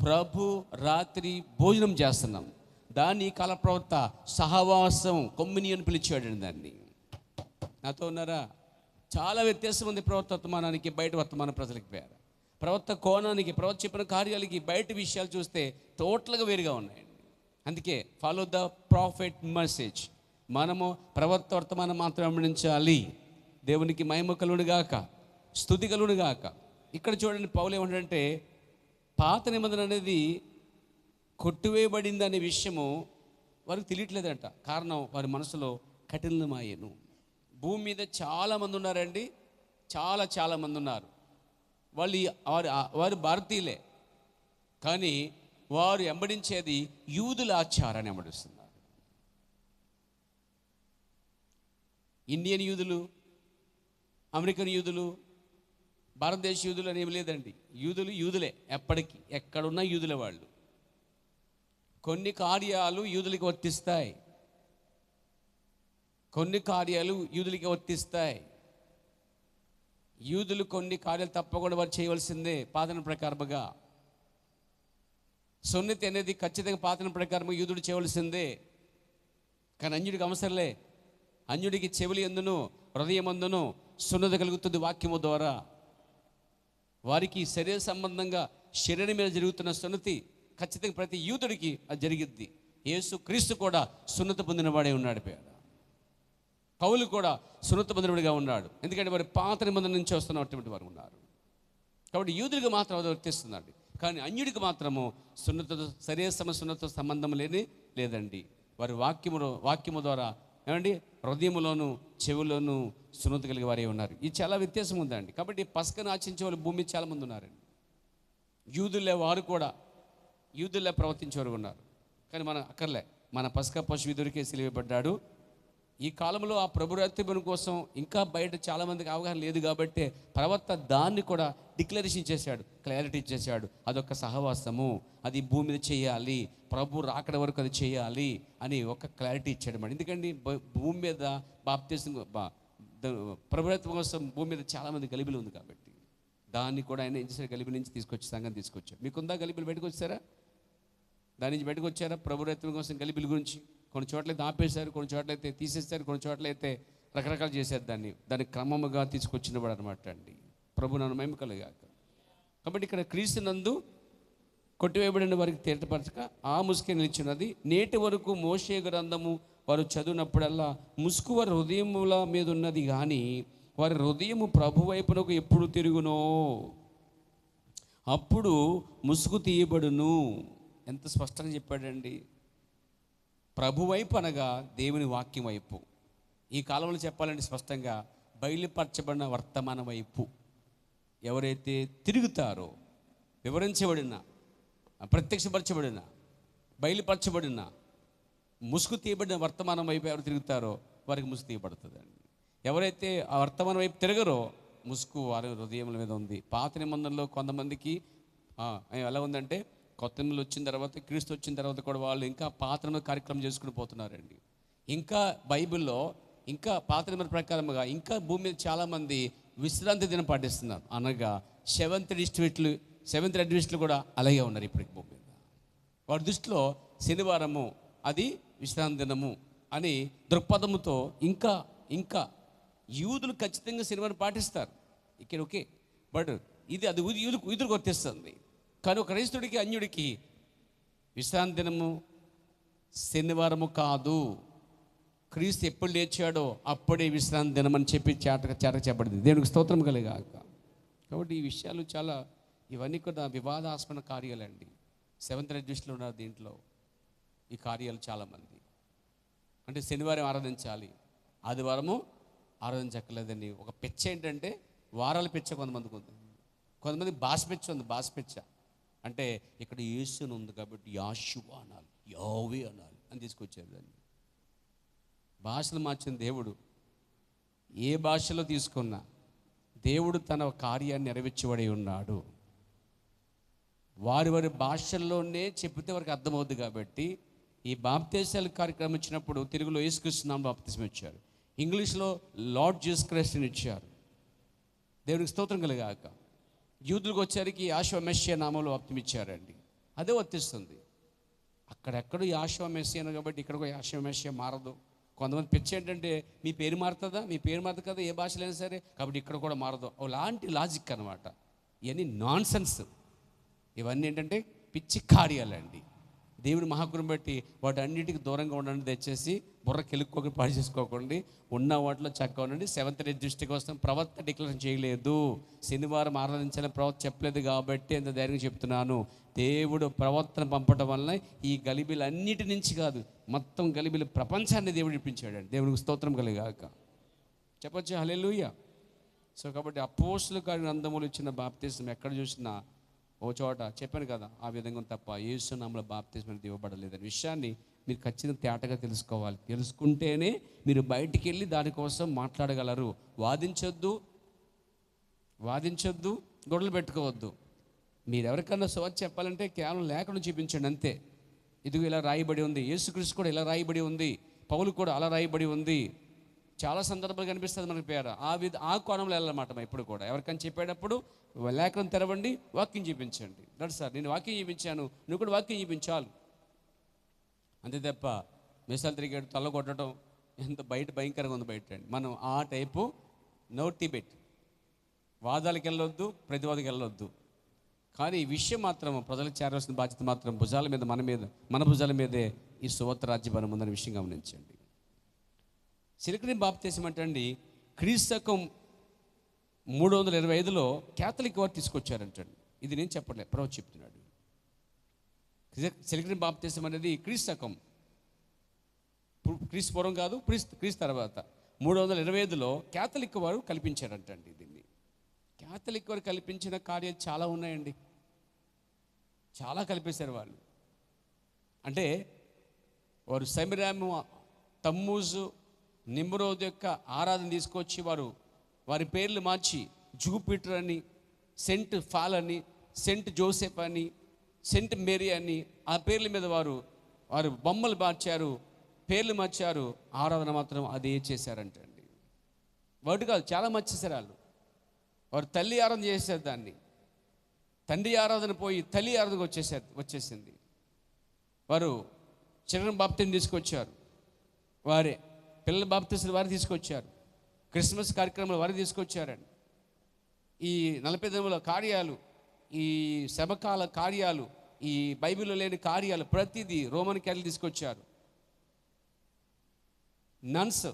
ప్రభు రాత్రి భోజనం చేస్తున్నాం. దాన్ని కాల ప్రవక్త సహవాసం కొమ్మిని అని పిలిచాడండి దాన్ని. నాతో ఉన్నారా? చాలా వ్యత్యాసం ఉంది ప్రవక్త వర్తమానానికి బయట వర్తమాన ప్రజలకి వేరే. ప్రవక్త కోణానికి, ప్రవక్త చెప్పిన కార్యాలకి బయట విషయాలు చూస్తే టోటల్గా వేరుగా ఉన్నాయండి. అందుకే ఫాలో ద ప్రాఫిట్ మెసేజ్. మనము ప్రవక్త వర్తమానం మాత్రం వెంబడించాలి. దేవునికి మహిమ కలుగునుగాక, స్తుతి కలుగునుగాక. ఇక్కడ చూడండి, పౌలు ఏమంటాడంటే పాత నిబంధన అనేది కొట్టివేయబడింది అనే విషయము వారికి తెలియట్లేదంట. కారణం వారి మనసులో కఠినమాయను. భూమి మీద చాలామంది ఉన్నారండి, చాలామంది ఉన్నారు. వారు భారతీయులే, కానీ వారు వెంబడించేది యూదుల ఆచారాన్ని వెంబడిస్తున్నారు. ఇండియన్ యూదులు, అమెరికన్ యూదులు, భారతదేశ యూదులు అనేవి లేదండి. యూదులే ఎప్పటికీ, ఎక్కడున్నా యూదులే వాళ్ళు. కొన్ని కార్యాలు యూదులకి వర్తిస్తాయి, కొన్ని కార్యాలు యూదులకి వర్తిస్తాయి. యూదులు కొన్ని కార్యాలు తప్పకుండా వారు చేయవలసిందే పాతన ప్రకారముగా. సున్నతి అనేది ఖచ్చితంగా పాతన ప్రకారం యూదుడు చేయవలసిందే. కానీ అన్యుడికి అవసరంలే. అన్యుడికి చెవులు ఎందును హృదయం అందును సున్నతి కలుగుతుంది వాక్యము ద్వారా. వారికి శరీర సంబంధంగా శరీరం మీద జరుగుతున్న సున్నతి ఖచ్చితంగా ప్రతి యూదుడికి అది జరిగిద్ది. యేసు క్రీస్తు కూడా సున్నతి పొందినవాడే ఉన్నాడు. పౌలు కూడా సున్నతి పొందినవాడిగా ఉన్నాడు. ఎందుకంటే వారి పాత నిబంధన నుంచి వస్తున్నటువంటి వారు ఉన్నారు. కాబట్టి యూదుడికి మాత్రం అది వర్తిస్తుందండి. కానీ అన్యుడికి మాత్రము శరీర సున్నత సంబంధం లేదండి. వారి వాక్యము ద్వారా ఏమండి హృదయములోను చెవులోను సున్నతి కలిగి వారే ఉన్నారు. ఇది చాలా వ్యత్యాసం ఉందండి. కాబట్టి పస్కను ఆచరించే వాళ్ళు భూమి మీద చాలామంది ఉన్నారండి. యూదులే వారు కూడా యూదులే ప్రవర్తించేవారు ఉన్నారు. కానీ మనం అక్కర్లే, మన పస్కా పశువు దొరికే సిలువబడ్డాడు. ఈ కాలంలో ఆ ప్రభు రక్తము కోసం ఇంకా బయట చాలామందికి అవగాహన లేదు కాబట్టి ప్రవక్త దాన్ని కూడా డిక్లరేషన్ చేశాడు, క్లారిటీ ఇచ్చేసాడు. అదొక సహవాసము, అది భూమి మీద చేయాలి, ప్రభు రాకడ వరకు అది చేయాలి అని ఒక క్లారిటీ ఇచ్చాడు మరి. ఎందుకంటే భూమి మీద బాప్తిసం ప్రభు రక్తం కోసం భూమి మీద చాలామంది గలిబిలు ఉంది కాబట్టి దాన్ని కూడా ఆయన ఏం చేశారు, గలిబిలి నుంచి తీసుకొచ్చి సంఘం తీసుకొచ్చారు. మీకుందా గలిబిలు? బయటకు వచ్చారా? దాని నుంచి బయటకు వచ్చారా? ప్రభు రక్తం కోసం గలిబిలి గురించి కొన్ని చోట్లయితే ఆపేశారు, కొన్ని చోట్లయితే తీసేస్తారు, కొన్ని చోట్లయితే రకరకాలు చేశారు. దాన్ని క్రమముగా తీసుకొచ్చినవాడు అనమాట అండి. ప్రభు నన్ను మహిమ కలుగాక. కాబట్టి ఇక్కడ క్రీస్తు నందు కొట్టివేయబడిన వారికి తేటపరచక ఆ ముసుకే నిలిచినది. నేటి వరకు మోషే గ్రంథము వారు చదివినప్పుడల్లా ముసుగు వారి హృదయముల మీద ఉన్నది, కానీ వారి హృదయము ప్రభు వైపునకు ఎప్పుడు తిరుగునో అప్పుడు ముసుగు తీయబడును. ఎంత స్పష్టంగా చెప్పాడండి. ప్రభు వైపు అనగా దేవుని వాక్యం వైపు. ఈ కాలంలో చెప్పాలంటే స్పష్టంగా బయలుపరచబడిన వర్తమాన వైపు ఎవరైతే తిరుగుతారో, వివరించబడిన, ప్రత్యక్షపరచబడిన, బయలుపరచబడిన, ముసుగు తీయబడిన వర్తమానం వైపు ఎవరు తిరుగుతారో వారికి ముసుగు తీయబడుతుందండి. ఎవరైతే ఆ వర్తమానం వైపు తిరగరో ముసుగు వారి హృదయముల మీద ఉంది. పాత నిబంధనలో కొంతమందికి ఎలా ఉందంటే, కొత్త నిబంధనలు వచ్చిన తర్వాత, క్రీస్తు వచ్చిన తర్వాత కూడా వాళ్ళు ఇంకా పాత నిబంధన కార్యక్రమం చేసుకుని పోతున్నారండి. ఇంకా బైబిల్లో ఇంకా పాత నిబంధన ప్రకారంగా ఇంకా భూమి మీద చాలామంది విశ్రాంతి దినం పాటిస్తున్నారు. అనగా సెవెంత్ అడ్వెంటిస్టులు కూడా అలాగే ఉన్నారు ఇప్పటికి భూమి మీద. వారి దృష్టిలో శనివారము అది విశ్రాంతి దినము అని దృక్పథముతో ఇంకా ఇంకా యూదులు ఖచ్చితంగా శనివారం పాటిస్తారు ఇక్కడ, ఓకే. బట్ అది యూదులకు వర్తిస్తుంది. కానీ ఒక క్రైస్తవుడికి, అన్యుడికి విశ్రాంతి దినము శనివారము కాదు, క్రీస్తు ఎప్పుడు లేచాడో అప్పుడే విశ్రాంతి దినం అని చెప్పి చేట చెప్పబడింది. దేవునికి స్తోత్రం కలిగాక. కాబట్టి ఈ విషయాలు చాలా, ఇవన్నీ కూడా వివాదాస్పద కార్యాలండి. సెవెంత్ అడ్వెంటిస్టులు ఉన్నారు దీంట్లో. ఈ కార్యాలు చాలామంది అంటే శనివారం ఆరాధించాలి, ఆదివారము ఆరాధించక్కర్లేదండి. ఒక పిచ్చ ఏంటంటే వారాల పిచ్చ కొంతమందికి ఉంది. కొంతమంది భాష పిచ్చ ఉంది. భాష పిచ్చ అంటే ఇక్కడ యేసుని ఉంది కాబట్టి యాషువా అనాలి, యావే అనాలి అని తీసుకొచ్చారు దాన్ని. భాషలు మార్చిన దేవుడు ఏ భాషలో తీసుకున్నా దేవుడు తన కార్యాన్ని నెరవేర్చబడి ఉన్నాడు. వారి వారి భాషల్లోనే చెప్తే వారికి అర్థమవుద్ది. కాబట్టి ఈ బాప్తిసాల కార్యక్రమం ఇచ్చినప్పుడు తెలుగులో యేసుక్రీస్తు నామములో బాప్తిసం ఇచ్చారు, ఇంగ్లీష్లో లార్డ్ జీసస్ క్రైస్ట్ అని ఇచ్చారు. దేవునికి స్తోత్రం కలిగాక. యూదులకు వచ్చేసరికి యాషువ మెస్సియా నామంలో బాప్తిసం ఇచ్చారండి. అదే వర్తిస్తుంది. అక్కడెక్కడో యాషువ మెస్సియా కాబట్టి ఇక్కడ కూడా యాషువ మెస్సియా మారదు. కొంతమంది పిచ్చి ఏంటంటే మీ పేరు మారుతుందా, మీ పేరు మారుతుంది కదా ఏ భాషలో అయినా సరే, కాబట్టి ఇక్కడ కూడా మారదు. అలాంటి లాజిక్ అనమాట. ఇవన్నీ నాన్సెన్స్. ఇవన్నీ ఏంటంటే పిచ్చి కార్యాలండి. దేవుని మహాకృపను బట్టి వాటి అన్నిటికీ దూరంగా ఉండండి. దయచేసి బుర్ర కెలుక్కోకుండా పాడు చేసుకోకండి. ఉన్న వాటిలో చక్కగా ఉండండి. సెవెంత్ డే దృష్టికి వస్తాం. ప్రవక్త డిక్లరేషన్ చేయలేదు, శనివారం ఆరాధించాలని ప్రవక్త చెప్పలేదు కాబట్టి ఎంత ధైర్యంగా చెప్తున్నాను. దేవుడు ప్రవక్తను పంపడం వల్ల ఈ గలిబిలు అన్నిటి నుంచి కాదు, మొత్తం గలిబిలు ప్రపంచాన్ని దేవుడు ఇప్పించాడండి. దేవునికి స్తోత్రం కలిగాక. చెప్పొచ్చు హల్లెలూయా. సో కాబట్టి అపోస్తలుల గ్రంథములు ఇచ్చిన బాప్తిసం ఎక్కడ చూసినా ఓ చోట చెప్పాను కదా, ఆ విధంగా తప్ప యేసు నామములో బాప్తిసం అనేది ఇవ్వబడలేదనే విషయాన్ని మీరు ఖచ్చితంగా తేటగా తెలుసుకోవాలి. తెలుసుకుంటేనే మీరు బయటికి వెళ్ళి దానికోసం మాట్లాడగలరు. వాదించొద్దు, గొడవలు పెట్టుకోవద్దు. మీరు ఎవరికన్నా సువార్త చెప్పాలంటే కేవలం లేఖను చూపించండి అంతే. ఇదిగో ఇలా రాయబడి ఉంది, యేసుక్రీస్తు కూడా ఇలా రాయబడి ఉంది, పౌలు కూడా అలా రాయబడి ఉంది. చాలా సందర్భాలు కనిపిస్తుంది మనకి పేరు. ఆ కోణంలో వెళ్ళాలన్నమాట. ఇప్పుడు కూడా ఎవరికైనా చెప్పేటప్పుడు లేఖను తెరవండి, వాక్యం చూపించండి. రండి సార్, నేను వాక్యం చూపించాను, నువ్వు కూడా వాక్యం చూపించాలి. అంతే తప్ప మిసాలు తిరిగాడు తల్ల కొట్టడం ఎంత బయట భయంకరంగా ఉంది బయట అండి. మనం ఆ టైపు నో డిబేట్, వాదాలకు వెళ్ళొద్దు, ప్రతివాదికి వెళ్ళొద్దు. కానీ ఈ విషయం మాత్రం ప్రజలకు చేరవలసిన బాధ్యత మాత్రం మన భుజాల మీదే ఈ సువార్త రాజ్యభారం ఉందనే విషయం గమనించండి. సిలికని బాప్తిసం అంటే అండి క్రీస్తకం 325లో క్యాథలిక్ వారు తీసుకొచ్చారంటండి. ఇది నేను చెప్పట్లేదు, ప్రవక్త చెప్తున్నాడు. సిలికని బాప్తిసం అనేది క్రీస్తకం, క్రీస్తు పూర్వం కాదు, క్రీస్తు తర్వాత 325లో క్యాథలిక్ వారు కల్పించారంటండి. దీన్ని క్యాథలిక్ వారు కల్పించిన కార్యాలు చాలా ఉన్నాయండి. చాలా కల్పేశారు వాళ్ళు. అంటే వారు సెమిరాము, తమ్మూజు, నిమ్రోద్ యొక్క ఆరాధన తీసుకొచ్చి వారి పేర్లు మార్చి జూపిటర్ అని, సెంట్ ఫాల్ అని, సెంట్ జోసెఫ్ అని, సెంట్ మేరీ అని ఆ పేర్ల మీద వారు బొమ్మలు మార్చారు, పేర్లు మార్చారు. ఆరాధన మాత్రం అదే చేశారంటండి. వాటి కాదు, చాలా మార్చేశారు వాళ్ళు. వారు తల్లి ఆరాధన చేశారు, దాన్ని తండ్రి ఆరాధన పోయి తల్లి ఆరాధనకు వచ్చేసింది. వారు చిల్డ్రన్ బాప్తిజం తీసుకొచ్చారు, వారే పిల్లల బాప్తిజం వారు తీసుకొచ్చారు, క్రిస్మస్ కార్యక్రమాలు వారు తీసుకొచ్చారండి. ఈ 40 దినముల కార్యాలు, ఈ శబకాల కార్యాలు, ఈ బైబిల్లో లేని కార్యాలు ప్రతిదీ రోమన్ క్యాథలిక్ తీసుకొచ్చారు. నన్స్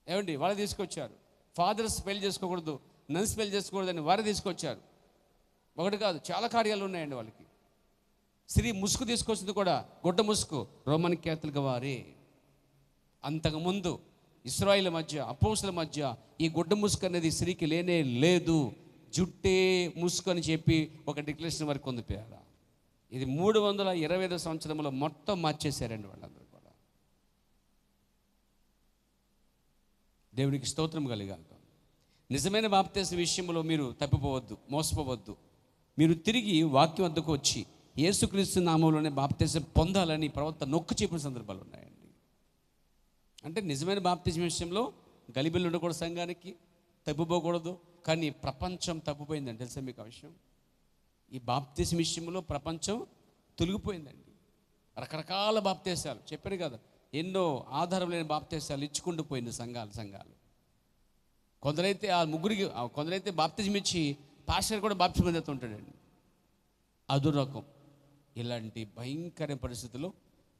ఏమండి వాళ్ళు తీసుకొచ్చారు. ఫాదర్స్ పెళ్లి చేసుకోకూడదు, నన్స్ పెళ్లి చేసుకోకూడదని వారు తీసుకొచ్చారు. ఒకటి కాదు, చాలా కార్యాలు ఉన్నాయండి వాళ్ళకి. స్త్రీ ముసుగు తీసుకొచ్చింది కూడా, గుడ్డ ముసుగు, రోమన్ క్యాథలిక్ వారే. అంతకుముందు ఇశ్రాయేల్ మధ్య, అపోస్తుల మధ్య ఈ గుడ్డ ముసుగు అనేది స్త్రీకి లేనే లేదు, జుట్టే ముసుగు అని చెప్పి ఒక డిక్లరేషన్ వరకు పొందిపోయారు. ఇది 325 సంవత్సరంలో మొత్తం మార్చేశారండి వాళ్ళందరూ కూడా. దేవునికి స్తోత్రం కలిగాక. నిజమైన బాప్తిస్మ విషయంలో మీరు తప్పిపోవద్దు, మోసపోవద్దు. మీరు తిరిగి వాక్యం వద్దకు వచ్చి యేసుక్రీస్తు నామంలోనే బాప్తిస్మ పొందాలని ప్రవక్త నొక్కి చెప్పిన సందర్భాలు ఉన్నాయండి. అంటే నిజమైన బాప్తిస్మ విషయంలో గలిబిల్లు ఉండకూడదు, సంఘానికి తప్పిపోకూడదు. కానీ ప్రపంచం తప్పిపోయిందండి, తెలుసా మీకు ఆ విషయం? ఈ బాప్తిస్మ విషయంలో ప్రపంచం తొలగిపోయిందండి. రకరకాల బాప్తీసాలు చెప్పారు కదా, ఎన్నో ఆధారం లేని బాప్తీసాలు ఇచ్చుకుంటూ పోయింది సంఘాలు. కొందరైతే బాప్తిజం ఇచ్చి పాస్టర్ కూడా బాప్తిజం పొందుతుంటాడండి. అదో రకం. ఇలాంటి భయంకర పరిస్థితుల్లో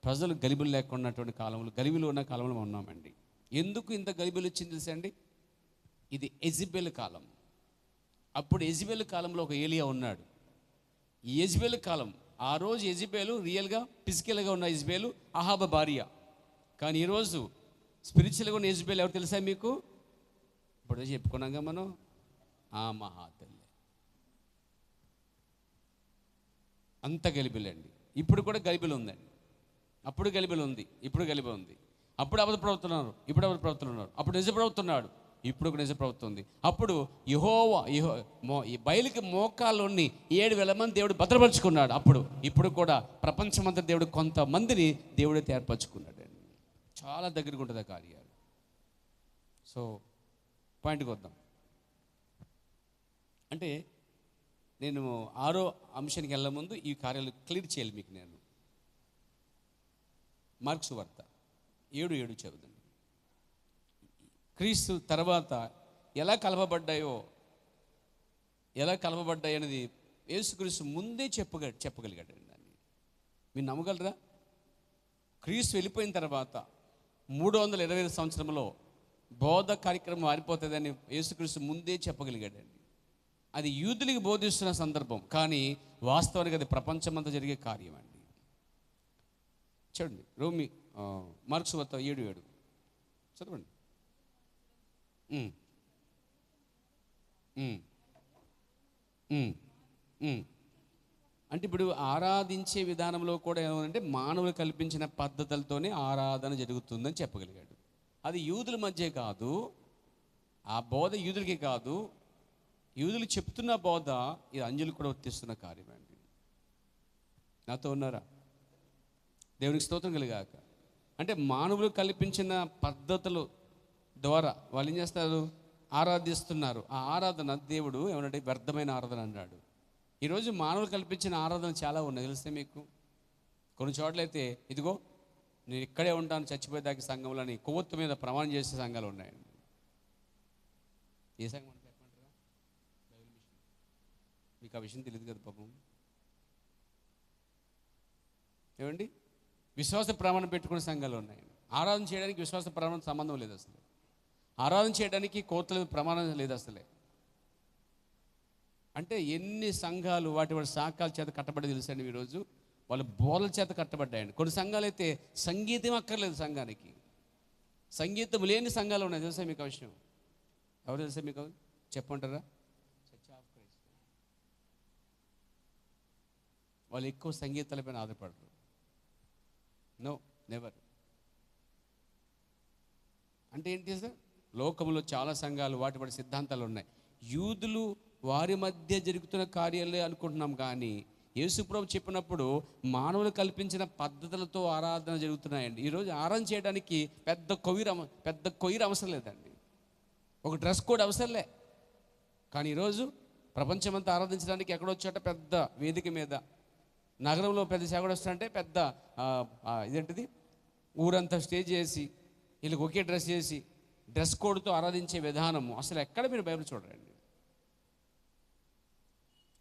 ప్రజలు గలిబిలు లేకున్నటువంటి కాలంలో, గలిబిలు ఉన్న కాలంలో ఉన్నామండి. ఎందుకు ఇంత గలిబిలు వచ్చింది తెలుసా అండి? ఇది యెజబెల్ కాలం. అప్పుడు యెజబెల్ కాలంలో ఒక ఏలియా ఉన్నాడు. ఈ యెజబెల్ కాలం, ఆ రోజు యెజబెలు రియల్గా ఫిజికల్గా ఉన్న యెజబెలు అహాబ భార్య. కానీ ఈరోజు స్పిరిచువల్గా ఉన్న యెజబెల్ ఎవరు తెలుసా మీకు? ఇప్పుడు చెప్పుకున్నాగా మనం, ఆ మహాతల్లి. అంత గలిబిలండి. ఇప్పుడు కూడా గలిబిలు ఉందండి. అప్పుడు గలిబిలు ఉంది, ఇప్పుడు గలిబి ఉంది. అప్పుడు అబద్ధ ప్రవక్తలున్నారు, ఇప్పుడు అబద్ధ ప్రవక్తలున్నారు. అప్పుడు నిజ ప్రవక్తున్నాడు, ఇప్పుడు ఒక నిజ ప్రవక్త ఉంది. అప్పుడు బయలుకి మోకాల్లోని 7,000 మంది దేవుడు భద్రపరుచుకున్నాడు. ఇప్పుడు కూడా ప్రపంచమంతా దేవుడు కొంతమందిని దేవుడైతే ఏర్పరచుకున్నాడు. చాలా దగ్గరగా ఉంటుంది ఆ కార్యాలు. సో పాయింట్కి వద్దాం. అంటే నేను 6వ అంశానికి వెళ్ళే ముందు ఈ కార్యాలు క్లియర్ చేయాలి మీకు. నేను మార్కు సువార్త 7:7 చదువుతాను. క్రీస్తు తర్వాత ఎలా కలపబడ్డాయి అనేది యేసుక్రీస్తు ముందే చెప్పగలిగాడు దాన్ని. మీరు నమ్మగలరా? క్రీస్తు వెళ్ళిపోయిన తర్వాత 325 సంవత్సరంలో బోధ కార్యక్రమం మారిపోతుందని యేసుక్రీస్తు ముందే చెప్పగలిగాడండి. అది యూదులకి బోధిస్తున్న సందర్భం, కానీ వాస్తవానికి అది ప్రపంచమంతా జరిగే కార్యం అండి. చూడండి, మార్కు సువార్త 7:7 చదవండి. అంటే ఇప్పుడు ఆరాధించే విధానంలో కూడా ఏమంటే మానవులు కల్పించిన పద్ధతులతోనే ఆరాధన జరుగుతుందని చెప్పగలిగాడు. అది యూదుల మధ్య కాదు, ఆ బోధ యూదులకి కాదు, యూదులు చెప్తున్న బోధ ఇది అంజులు కూడా వర్తిస్తున్న కార్యం అండి. నాతో ఉన్నారా? దేవునికి స్తోత్రం కలిగాక. అంటే మానవులు కల్పించిన పద్ధతులు ద్వారా వాళ్ళు ఏం చేస్తారు? ఆరాధిస్తున్నారు. ఆ ఆరాధన దేవుడు ఏమన్నాడు? వ్యర్థమైన ఆరాధన అన్నాడు. ఈరోజు మానవులు కల్పించిన ఆరాధన చాలా ఉన్నాయి, తెలిస్తే మీకు. కొన్ని చోట్లయితే ఇదిగో నేను ఇక్కడే ఉంటాను చచ్చిపోయేదాకా సంఘంలో అని కొవ్వొత్తు మీద ప్రమాణం చేసే సంఘాలు ఉన్నాయండి. ఏ సంఘం అంటే చెప్పమంటారా? మీకు ఆ విషయం తెలియదు కదా పాపం. ఏమండి, విశ్వాస ప్రమాణం పెట్టుకునే సంఘాలు ఉన్నాయి. ఆరాధన చేయడానికి విశ్వాస ప్రమాణం సంబంధం లేదు అసలు. ఆరాధన చేయడానికి కోర్టుల ప్రమాణం లేదు అసలే. అంటే ఎన్ని సంఘాలు వాటి శాఖల చేత కట్టబడి తెలుసండి. ఈరోజు వాళ్ళు బోధల చేత కట్టబడ్డాయండి. కొన్ని సంఘాలు అయితే సంగీతం అక్కర్లేదు సంఘానికి, సంగీతం లేని సంఘాలు ఉన్నాయి. తెలుసా మీకు ఆ విషయం? ఎవరు తెలుసా మీకు? చెప్పంటారా? వాళ్ళు ఎక్కువ సంగీతాలపైన ఆధారపడరు. No, never. అంటే ఏంటి సార్? లోకంలో చాలా సంఘాలు వాటి సిద్ధాంతాలు ఉన్నాయి. యూదులు వారి మధ్య జరుగుతున్న కార్యాలే అనుకుంటున్నాం, కానీ యేసుప్రభు చెప్పినప్పుడు మానవులు కల్పించిన పద్ధతులతో ఆరాధన జరుగుతున్నాయండి. ఈరోజు ఆరాధన చేయడానికి పెద్ద కొయ్యిర అవసరం లేదండి, ఒక డ్రెస్ కోడ్ అవసరంలే. కానీ ఈరోజు ప్రపంచమంతా ఆరాధించడానికి ఎక్కడో చోట పెద్ద వేదిక మీద, నగరంలో పెద్ద సేవకుడు వస్తారంటే పెద్ద ఇదేంటిది ఊరంతా స్టేజ్ చేసి వీళ్ళకి ఒకే డ్రెస్ చేసి డ్రెస్ కోడ్తో ఆరాధించే విధానము అసలు ఎక్కడ మీరు బైబిల్ చూడండి.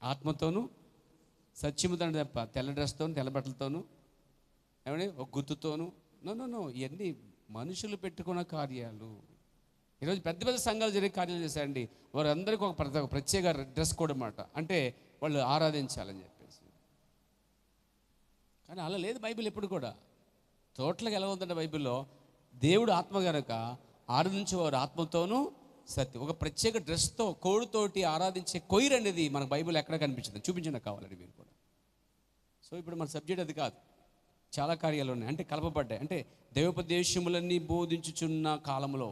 ఆత్మతోనూ సత్యముతో తప్ప తెల్ల డ్రెస్తోను తెల్ల బట్టలతోనూ ఏమండి ఒక గుర్తుతోనూ నో ఇవన్నీ మనుషులు పెట్టుకున్న కార్యాలు. ఈరోజు పెద్ద పెద్ద సంఘాలు జరిగే కార్యాలు చేశారండి. వారందరికీ ఒక ప్రత్యేక డ్రెస్ కోడ్ అన్నమాట, అంటే వాళ్ళు ఆరాధించాలని చెప్పేసి. కానీ అలా లేదు బైబిల్ ఎప్పుడు కూడా. టోటల్గా ఎలా ఉందంటే బైబిల్లో దేవుడు ఆత్మ కనుక ఆరాధించేవారు ఆత్మతోనూ సత్యం. ఒక ప్రత్యేక డ్రెస్తో కోడుతోటి ఆరాధించే కొయ్యరు అనేది మనకు బైబిల్ ఎక్కడ కనిపించింది, చూపించడానికి కావాలండి మీరు కూడా. సో ఇప్పుడు మన సబ్జెక్ట్ అది కాదు. చాలా కార్యాలు ఉన్నాయి, అంటే కలపబడ్డాయి. అంటే దైవోపదేశములన్నీ బోధించుచున్న కాలంలో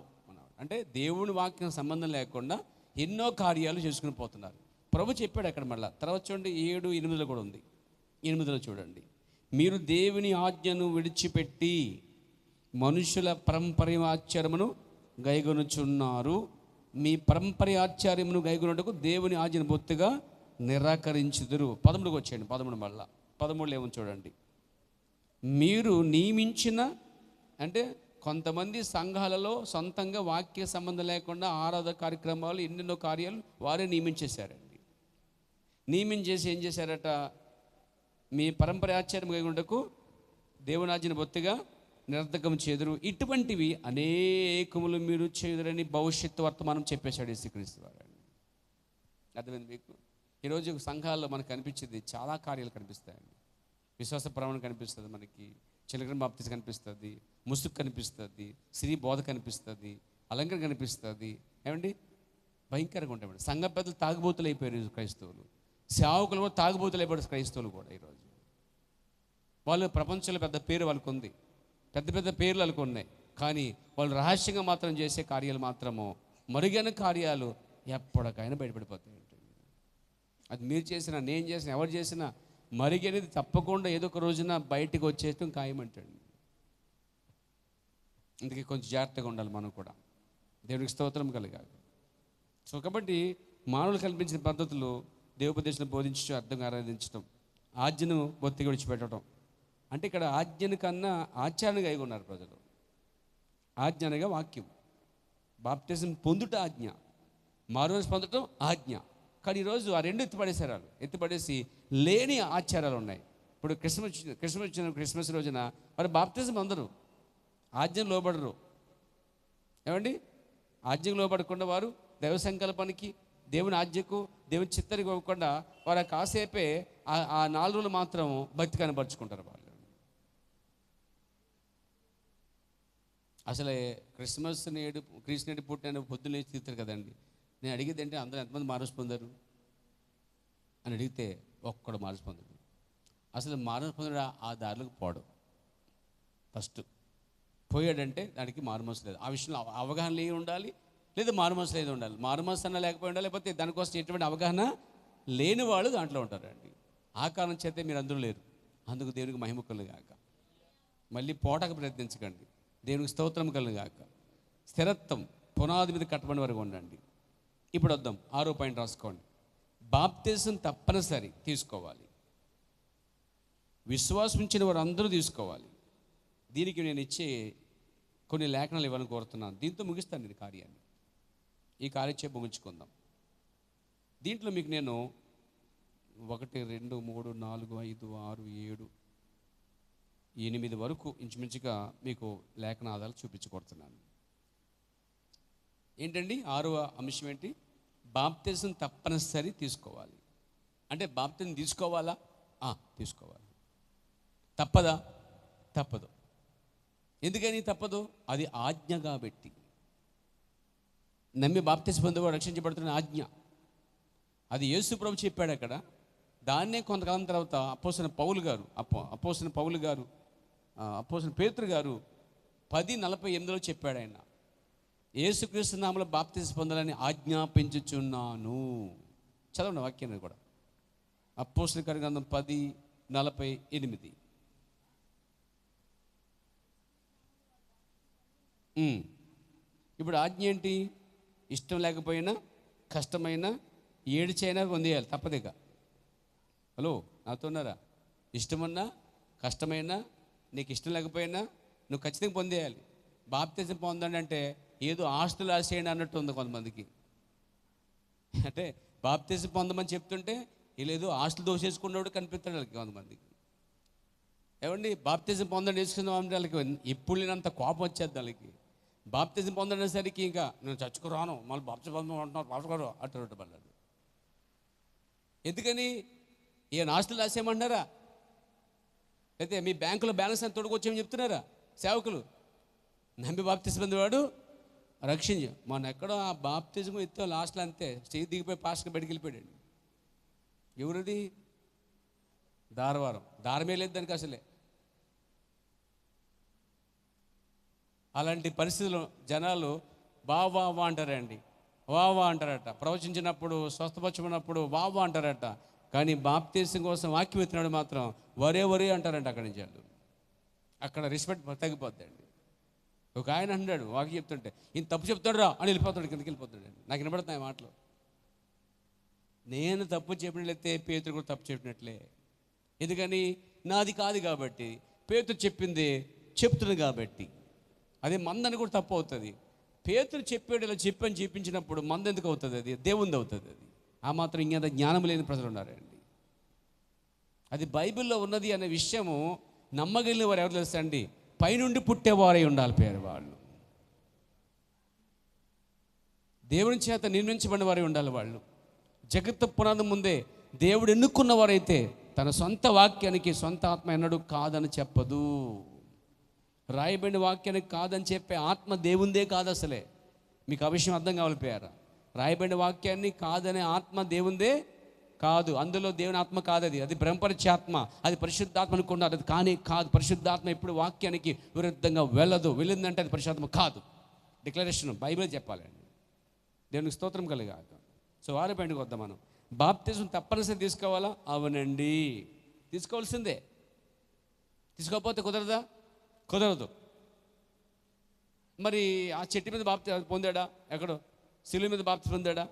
అంటే దేవుని వాక్యం సంబంధం లేకుండా ఎన్నో కార్యాలు చేసుకుని పోతున్నారు. ప్రభు చెప్పాడు అక్కడ. మళ్ళీ తర్వాత చూడండి 7:8 కూడా ఉంది. 8 చూడండి, మీరు దేవుని ఆజ్ఞను విడిచిపెట్టి మనుషుల ఆచారమును గైగొనుచున్నారు. మీ ఆచార్యమును గైగొనుటకు దేవుని ఆజ్ఞను బొత్తుగా నిరాకరించుదురు. 13కి వచ్చేయండి. 13 మళ్ళా 13 ఏమో చూడండి, మీరు నియమించిన అంటే కొంతమంది సంఘాలలో సొంతంగా వాక్య సంబంధం లేకుండా ఆరాధన కార్యక్రమాలు ఎన్నెన్నో కార్యాలు వారే నియమించేశారండి. నియమించేసి ఏం చేశారట, మీ ఆచార్యం గైగొనుటకు దేవుని ఆజ్ఞను బొత్తుగా నిరర్ధకం చేదురు. ఇటువంటివి అనేకములు మీరు చేదురని భవిష్యత్తు వర్తమానం చెప్పేశాడు యేసుక్రీస్తు వారు. అర్థమైంది మీకు? ఈరోజు సంఘాల్లో మనకు కనిపించేది చాలా కార్యాలు కనిపిస్తాయండి. విశ్వాస ప్రమాణం కనిపిస్తుంది, మనకి చిలకన బాప్తిజం కనిపిస్తుంది, ముసుగు కనిపిస్తుంది, స్త్రీ బోధ కనిపిస్తుంది, అలంకరణ కనిపిస్తుంది. ఏమండి భయంకరంగా ఉంటాయి. సంఘ పెద్దలు తాగుబోతులు అయిపోయారు క్రైస్తవులు, సేవకులు కూడా తాగుబోతులు అయిపోయారు క్రైస్తవులు కూడా. ఈరోజు వాళ్ళు ప్రపంచంలో పెద్ద పేరు వాళ్ళకు ఉంది, పెద్ద పెద్ద పేర్లు వాళ్ళకు ఉన్నాయి, కానీ వాళ్ళు రహస్యంగా మాత్రం చేసే కార్యాలు మాత్రము మరుగైన కార్యాలు ఎప్పటికైనా బయటపడిపోతాయి. అది మీరు చేసినా నేను చేసినా ఎవరు చేసినా మరిగనేది తప్పకుండా ఏదో ఒక రోజున బయటికి వచ్చేయటం ఖాయమంటండి. అందుకే కొంచెం జాగ్రత్తగా ఉండాలి మనం కూడా. దేవునికి స్తోత్రం కలగాలి. సో కాబట్టి మానవులు కల్పించిన పద్ధతులు దేవోపదేశం బోధించడం, అర్థంగా ఆరాధించడం, ఆజ్ఞను బొత్తిగా విడిచిపెట్టడం. అంటే ఇక్కడ ఆజ్ఞను కన్నా ఆచారణగా అయి ఉన్నారు ప్రజలు. ఆజ్ఞ అనగా వాక్యం, బాప్తిజం పొందుట ఆజ్ఞ, మారుమనసు పొందటం ఆజ్ఞ. కానీ ఈరోజు ఆ రెండు ఎత్తిపడేసి లేని ఆచారాలు ఉన్నాయి. ఇప్పుడు క్రిస్మస్ రోజున మరి బాప్తిజం అందరూ ఆజ్ఞను లోబడరు. ఏమండి ఆజ్ఞకు లోబడకుండా వారు దైవ సంకల్పానికి, దేవుని ఆజ్ఞకు, దేవుని చిత్తానికి ఇవ్వకుండా వారు కాసేపే ఆ 4 రోజులు మాత్రం భక్తి కనపరుచుకుంటారు వాళ్ళు. అసలే క్రీస్తు పుట్టిన పొద్దున్న తీస్తారు కదండి. నేను అడిగేది అంటే అందరూ ఎంతమంది మారుమనసు పొందారు అని అడిగితే ఒక్కడు మారుమనసు పొందాడు. అసలు మారుమనసు పొందాడు ఆ దారిలోకి పోవడం. ఫస్ట్ పోయాడంటే దానికి మారుమనసు లేదు. ఆ విషయంలో అవగాహన లేని ఉండాలి, లేదా మారుమనసు లేదు ఉండాలి. మారుమనసు అన్న లేకపోయి ఉండాలి, లేకపోతే దానికోసం ఎటువంటి అవగాహన లేని వాళ్ళు దాంట్లో ఉంటారండి. ఆ కారణం చేతే మీరు అందరూ లేరు. అందుకు దేవునికి మహిమ కలుగాక. మళ్ళీ పోటకు ప్రయత్నించకండి. దేవునికి స్తోత్రం కలుగాక. స్థిరత్వం పునాది మీద కట్టబడి వరకు ఉండండి. ఇప్పుడు వద్దాం 6వ పాయింట్ రాసుకోండి. బాప్తిజం తప్పనిసరి తీసుకోవాలి. విశ్వాసం ఇచ్చిన వారు అందరూ తీసుకోవాలి. దీనికి నేను ఇచ్చే కొన్ని లేఖనాలు ఇవ్వాలని కోరుతున్నాను. దీంతో ముగిస్తాను నేను కార్యాన్ని. ఈ కార్యం ముగించుకుందాం. దీంట్లో మీకు నేను 1, 2, 3, 4, 5, 6, 7, 8 వరకు ఇంచుమించుగా మీకు లేఖన ఆధారాలు చూపించకొడుతున్నాను. ఏంటండి 6వ అంశం ఏంటి? బాప్తిజం తప్పనిసరి తీసుకోవాలి. అంటే బాప్తిజం తీసుకోవాలా? తీసుకోవాలి. తప్పదా? తప్పదు. ఎందుకని తప్పదు? అది ఆజ్ఞ కాబట్టి. నమ్మి బాప్తిజం పొందేవాడు రక్షించబడుతున్న ఆజ్ఞ. అది యేసు ప్రభు చెప్పాడు అక్కడ. దాన్నే కొంతకాలం తర్వాత అపోస్తలుడైన పౌలు గారు అపోస్తలుడు పేతురు గారు 10:48 చెప్పాడు ఆయన, యేసుక్రీస్తు నామములో బాప్తిసం పొందాలని ఆజ్ఞాపించుచున్నాను. చదవండి వాక్యాన్ని కూడా. అపోస్తలుల కార్య గ్రంథం 10:48. ఇప్పుడు ఆజ్ఞ ఏంటి? ఇష్టం లేకపోయినా, కష్టమైనా, ఏడిచైనా పొందేయాలి, తప్పదిగా. హలో, నాతో ఉన్నారా? ఇష్టమన్నా, కష్టమైనా, నీకు ఇష్టం లేకపోయినా నువ్వు ఖచ్చితంగా పొందేయాలి. బాప్తిసం పొందండి అంటే ఏదో ఆస్తులు ఆశేయండి అన్నట్టు ఉంది కొంతమందికి. అంటే బాప్తిసం పొందమని చెప్తుంటే వీళ్ళేదో ఆస్తులు దోసేసుకున్నాడు కనిపిస్తాడు వాళ్ళకి కొంతమందికి. ఏమండి, బాప్తిజం పొందండి వేసుకుందాం వాళ్ళకి ఎప్పుడు లేనంత కోపం వచ్చేది వాళ్ళకి. బాప్తిజం పొందనేసరికి ఇంకా నేను చచ్చుకురాను, మళ్ళీ బాప్తిజం పొందడం అంటున్నారు, బాప్తిజం అట్టు పడ్డాడు. ఎందుకని? ఏ ఆస్తులు రాసేయమంటున్నారా? అయితే మీ బ్యాంకులో బ్యాలెన్స్ అని తొడుగొచ్చేమని చెప్తున్నారా సేవకులు? నమ్మి బాప్తిజం పొందేవాడు రక్షించు. మన ఎక్కడో ఆ బాప్తిజం ఎత్తో లాస్ట్లో అంతే స్టేజ్ దిగిపోయి పాస్ట్గా బయటికి వెళ్ళిపోయాడు. ఎవరిది? దారవారం. దారమే లేదు దానికి అసలే. అలాంటి పరిస్థితుల్లో జనాలు వా అంటారండి, వా అంటారట. ప్రవచించినప్పుడు, స్వస్థపరచమన్నప్పుడు వా అంటారట. కానీ బాప్తిసం కోసం వాక్యం ఎత్తినాడు మాత్రం వరే అంటారంట. అక్కడి నుంచి వాళ్ళు అక్కడ రెస్పెక్ట్ తగ్గిపోద్దండి. ఒక ఆయన అన్నాడు వాక్యం చెప్తుంటే, ఈయన తప్పు చెప్తాడు రా అని వెళ్ళిపోతాడు, కిందకి వెళ్ళిపోతాడండి. నాకు వినబడుతున్నాయి మాటలు. నేను తప్పు చెప్పినట్లయితే పేతురు కూడా తప్పు చెప్పినట్లే. ఎందుకని? నాది కాదు కాబట్టి, పేతురు చెప్పింది చెప్తుంది కాబట్టి. అదే మందని కూడా తప్పు అవుతుంది. పేతురు చెప్పాడు ఇలా చెప్పని చూపించినప్పుడు మంద ఎందుకు అవుతుంది? అది దేవుంది అవుతుంది. అది ఆ మాత్రం ఇంకేంత జ్ఞానం లేని ప్రజలు ఉన్నారండి. అది బైబిల్లో ఉన్నది అనే విషయము నమ్మగలిగిన వారు ఎవరు తెలుసా అండి? పైనుండి పుట్టేవారై ఉండాలి పేరు వాళ్ళు. దేవుని చేత నిర్మించబడిన వారై ఉండాలి వాళ్ళు. జగత్తు పునాది ముందే దేవుడు ఎన్నుకున్నవారైతే తన సొంత వాక్యానికి సొంత ఆత్మ ఎన్నడూ కాదని చెప్పదు. రాయబడిన వాక్యానికి కాదని చెప్పే ఆత్మ దేవుందే కాదు అసలే. మీకు ఆ విషయం అర్థం కావాలిపోయారా? రాయబడిన వాక్యాన్ని కాదనే ఆత్మ దేవుందే కాదు. అందులో దేవుని ఆత్మ కాదు. అది బ్రహ్మపరిచే ఆత్మ, అది పరిశుద్ధాత్మ అనుకున్నారు. అది కానీ కాదు. పరిశుద్ధాత్మ ఎప్పుడు వాక్యానికి విరుద్ధంగా వెళ్ళిందంటే అది పరిశుద్ధాత్మ కాదు. డిక్లరేషన్ బైబిల్ చెప్పాలండి. దేవునికి స్తోత్రం కలిగాక. సో వారిపైనకి వద్దాం. మనం బాప్తిజం తప్పనిసరి తీసుకోవాలా? అవునండి, తీసుకోవాల్సిందే. తీసుకోకపోతే కుదరదా? కుదరదు. మరి ఆ చెట్టు మీద బాప్తి పొందాడా? ఎక్కడో శిలువ మీద బాప్తి పొందాడా?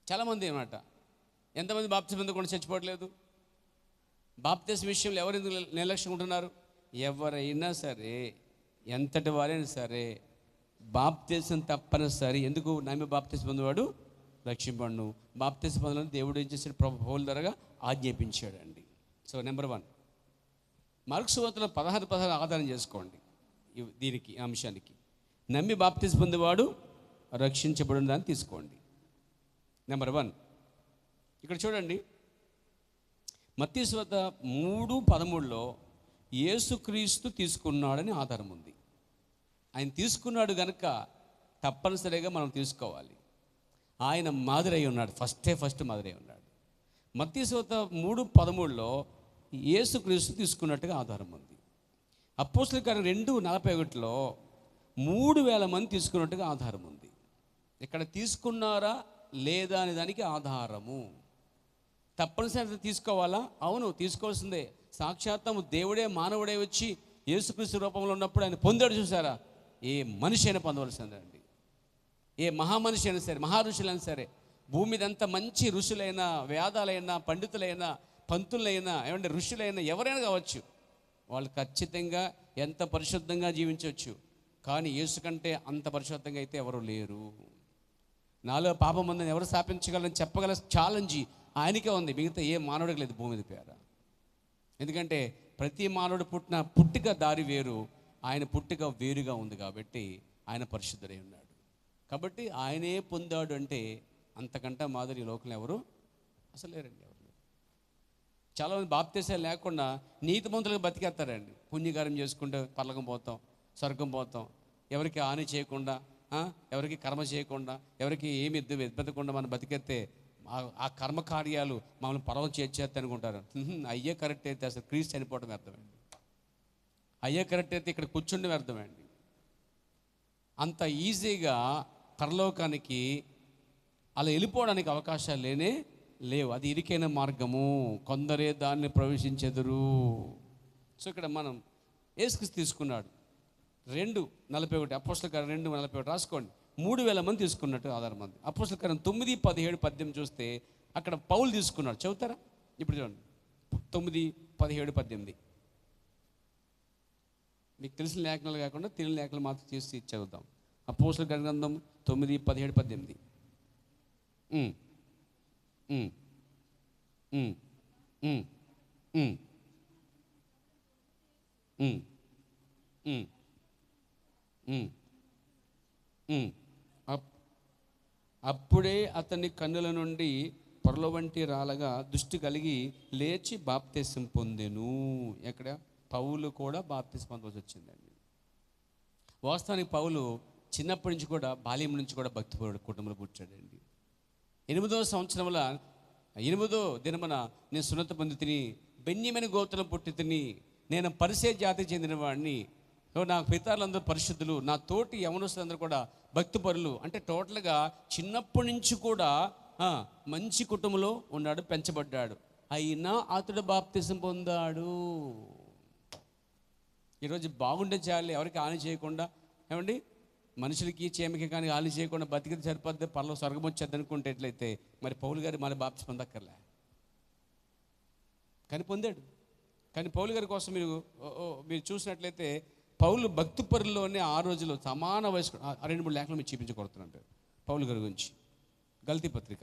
చాలామంది ఏమాట ఎంతమంది బాప్తి పొందకుండా చచ్చిపోవట్లేదు? బాప్తిజం విషయంలో ఎవరు ఎందుకు నిర్లక్ష్యం ఉంటున్నారు? ఎవరైనా సరే, ఎంతటి వారైనా సరే బాప్తిజం తప్పనిసరి. ఎందుకు? నమ్మి బాప్తిజం పొందేవాడు రక్షింపడును. బాప్తిజం పొందాలని దేవుడు ఏం చేశాడు? పౌలు ద్వారా ఆజ్ఞాపించాడండి. సో నెంబర్ 1, మార్కు సువార్తలో 16 ఆధారం చేసుకోండి దీనికి, అంశానికి. నమ్మి బాప్తిజం పొందేవాడు రక్షించబడిన దాన్ని తీసుకోండి. నెంబర్ 1 ఇక్కడ చూడండి, మత్తయి సువార్త 3:13లో యేసుక్రీస్తు తీసుకున్నాడని ఆధారం ఉంది. ఆయన తీసుకున్నాడు కనుక తప్పనిసరిగా మనం తీసుకోవాలి. ఆయన మాదిరి అయి ఉన్నాడు, ఫస్ట్ మాదిరి అయి ఉన్నాడు. మత్తయి సువార్త 3:13లో యేసుక్రీస్తు తీసుకున్నట్టుగా ఆధారం ఉంది. అపోస్తలుల కార్యం 2:41లో 3,000 మంది తీసుకున్నట్టుగా ఆధారం ఉంది. ఇక్కడ తీసుకున్నారా లేదా అనే దానికి ఆధారము. తప్పనిసరిగా తీసుకోవాలా? అవును, తీసుకోవాల్సిందే. సాక్షాత్తము దేవుడే మానవుడే వచ్చి యేసుక్రీస్తు రూపంలో ఉన్నప్పుడు ఆయన పొందాడు. చూసారా? ఏ మనిషి అయినా పొందవలసిందే అండి. ఏ మహామనిషి అయినా సరే, మహారుషులైనా సరే, భూమి మీద ఎంత మంచి ఋషులైనా, వేదాలైనా, పండితులైనా, పంతులైనా, ఏమంటే ఋషులైనా, ఎవరైనా కావచ్చు, వాళ్ళు ఖచ్చితంగా ఎంత పరిశుద్ధంగా జీవించవచ్చు. కానీ యేసు కంటే అంత పరిశుద్ధంగా అయితే ఎవరు లేరు. నాలో పాపం ఉందని ఎవరు స్థాపించగలని చెప్పగల ఛాలెంజ్ ఆయనకే ఉంది, మిగతా ఏ మానవుడికి లేదు భూమి మీద పేర. ఎందుకంటే ప్రతి మానవుడు పుట్టిన పుట్టిక దారి వేరు, ఆయన పుట్టిక వేరుగా ఉంది కాబట్టి ఆయన పరిశుద్ధుడై ఉన్నాడు. కాబట్టి ఆయనే పొందాడు అంటే అంతకంటే మాదిరి ఈ లోకంలో ఎవరు అసలు లేరండి. ఎవరు చాలామంది బాప్తిసాలు లేకుండా నీతిమంతులుగా బతికేస్తారండి. పుణ్యకార్యం చేసుకుంటే పరలోకం పోతాం, స్వర్గం పోతాం, ఎవరికి హాని చేయకుండా, ఎవరికి కర్మ చేయకుండా, ఎవరికి ఏమి ఇబ్బందికుండా మనం బతికేస్తే ఆ కర్మకార్యాలు మమ్మల్ని పరవం చేర్చేస్తే అనుకుంటారు. అయ్యే కరెక్ట్ అయితే అసలు క్రీస్తు చనిపోవడం వ్యర్థమండి. అయ్యే కరెక్ట్ అయితే ఇక్కడ కూర్చుండి వ్యర్థమండి. అంత ఈజీగా పరలోకానికి అలా వెళ్ళిపోవడానికి అవకాశాలు లేవు. అది ఇరుకైన మార్గము, కొందరే దాన్ని ప్రవేశించెదరు. సో ఇక్కడ మనం యేసుక్రీస్తు తీసుకున్నాడు 2:41 అపోస్తల కార్యం 2:41 రాసుకోండి. 3,000 మంది తీసుకున్నట్టు ఆధారం మంది. అపోస్తల కార్యం 9:17-18 చూస్తే అక్కడ పౌలు తీసుకున్నాడు. చదువుతారా? ఇప్పుడు చూడండి 9:17-18 మీకు తెలిసిన లేఖనాలు కాకుండా తెలియని లేఖనాలు మాత్రం చేసి చదువుతాం. అపోస్తల కార్య గ్రంథం 9:17-18. అప్పుడే అతని కన్నుల నుండి పొరల వంటి రాలగా దృష్టి కలిగి లేచి బాప్తిసం పొందెను. ఎక్కడ? పౌలు కూడా బాప్తిసం పొందవలసి వచ్చిందండి. వాస్తవానికి పౌలు చిన్నప్పటి నుంచి కూడా, బాల్యం నుంచి కూడా భక్తిపరుడు కుటుంబంలో పుట్టాడండి. 8వ సంవత్సరంలో 8వ దినమున నేను సున్నత పొంది తిని, బెన్యమీను గోత్రం పుట్టి తిని, నేను పరిసే జాతికి చెందిన వాడిని, నా పితరులందరూ పరిశుద్ధులు, నా తోటి యవనస్తులందరూ కూడా భక్తిపరులు. అంటే టోటల్గా చిన్నప్పటి నుంచి కూడా మంచి కుటుంబంలో ఉన్నాడు, పెంచబడ్డాడు. అయినా అతడు బాప్తిసం పొందాడు. ఈరోజు బాగుండే చాలు, ఎవరికి హాని చేయకుండా, ఏమండి మనుషులకి చేమకి కానీ హాని చేయకుండా బతికితే సరిపోద్ది, పర్లో స్వర్గం వచ్చేది అనుకుంటేట్లయితే మరి పౌలు గారు మళ్ళీ బాప్తిసం పొందక్కర్లే, కానీ పొందాడు. కానీ పౌలు గారి కోసం మీరు చూసినట్లయితే పౌలు భక్తి పరుల్లోనే ఆ రోజులో సమాన వయసు 2-3 లేఖలు మీరు చూపించకూడుతున్నాడు పౌలు గారి గురించి. గల్తీ పత్రిక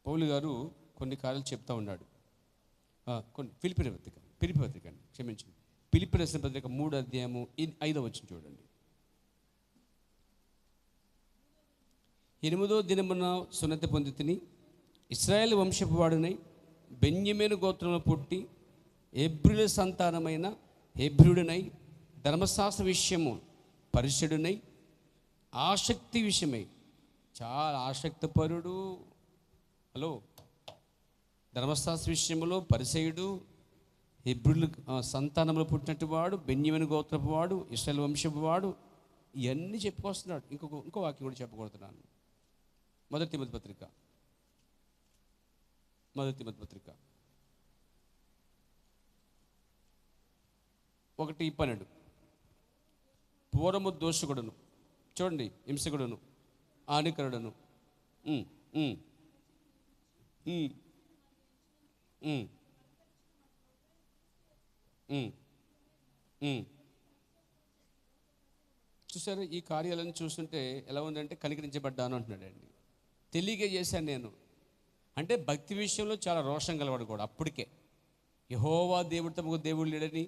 పౌలు గారు కొన్ని కార్యాలు చెప్తా ఉన్నాడు. కొన్ని ఫిలిప్పీ పత్రిక అండి, క్షమించండి, ఫిలిప్పీ రాసిన పత్రిక 3:5 చూడండి. 8వ దినమున సున్నతి పొంది తిని, ఇశ్రాయేలు వంశపు వాడునై, బెన్యమీను గోత్రంలో పుట్టి, హెబ్రీయుల సంతానమైన హెబ్రీయుడనై, ధర్మశాస్త్ర విషయము పరిశుద్ధుడనై, ఆసక్తి విషయమై చాలా ఆసక్తిపరుడు. హలో, ధర్మశాస్త్ర విషయంలో పరిసయుడు, హెబ్రీయుల సంతానంలో పుట్టినట్టు వాడు, బెన్యమీను గోత్రపు వాడు, ఇశ్రాయేలు వంశపు వాడు, ఇవన్నీ చెప్పుకొస్తున్నాడు. ఇంకో వాక్యం కూడా చెప్పకూడుతున్నాను. మొదటి తిమోతి పత్రిక 1:12 పూర్వము దోషకుడును, చూడండి, హింసకుడును, హానికరుడును, చూసారు. ఈ కార్యాలను చూస్తుంటే ఎలా ఉందంటే కనికరించబడ్డాను అంటున్నాడండి. తెలియజేశాను నేను అంటే భక్తి విషయంలో చాలా రోషం గలవాడు కూడా. అప్పటికే యెహోవా దేవుడు తమకు దేవుడు లేడని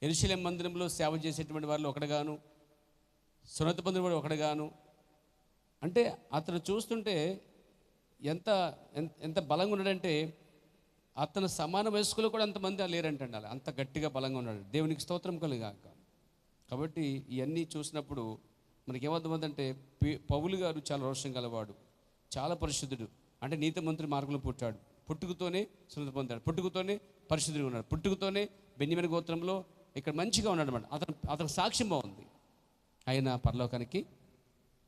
యెరూషలేము మందిరంలో సేవ చేసేటువంటి వాళ్ళు ఒకడుగాను, సున్నతి పొందిన వాడు ఒకడుగాను. అంటే అతను చూస్తుంటే ఎంత ఎంత బలంగా ఉన్నాడంటే అతను సమాన వయస్కులు కూడా అంతమంది లేరంటండి. అలా అంత గట్టిగా బలంగా ఉన్నాడు. దేవునికి స్తోత్రం కలుగాక. కాబట్టి ఇవన్నీ చూసినప్పుడు మనకి ఏమర్థమవుతుందంటే పౌలు గారు చాలా రోషం గలవాడు, చాలా పరిశుద్ధుడు. అంటే నీతిమంతుడి మార్గంలో పుట్టాడు, పుట్టుకతోనే సున్నతి పొందాడు, పుట్టుకతోనే పరిశుద్ధుడిగా ఉన్నాడు, పుట్టుకతోనే బెన్యమీను గోత్రంలో ఇక్కడ మంచిగా ఉన్నాడు అన్నమాట. అతను సాక్ష్యం బాగుంది. ఆయన పరలోకానికి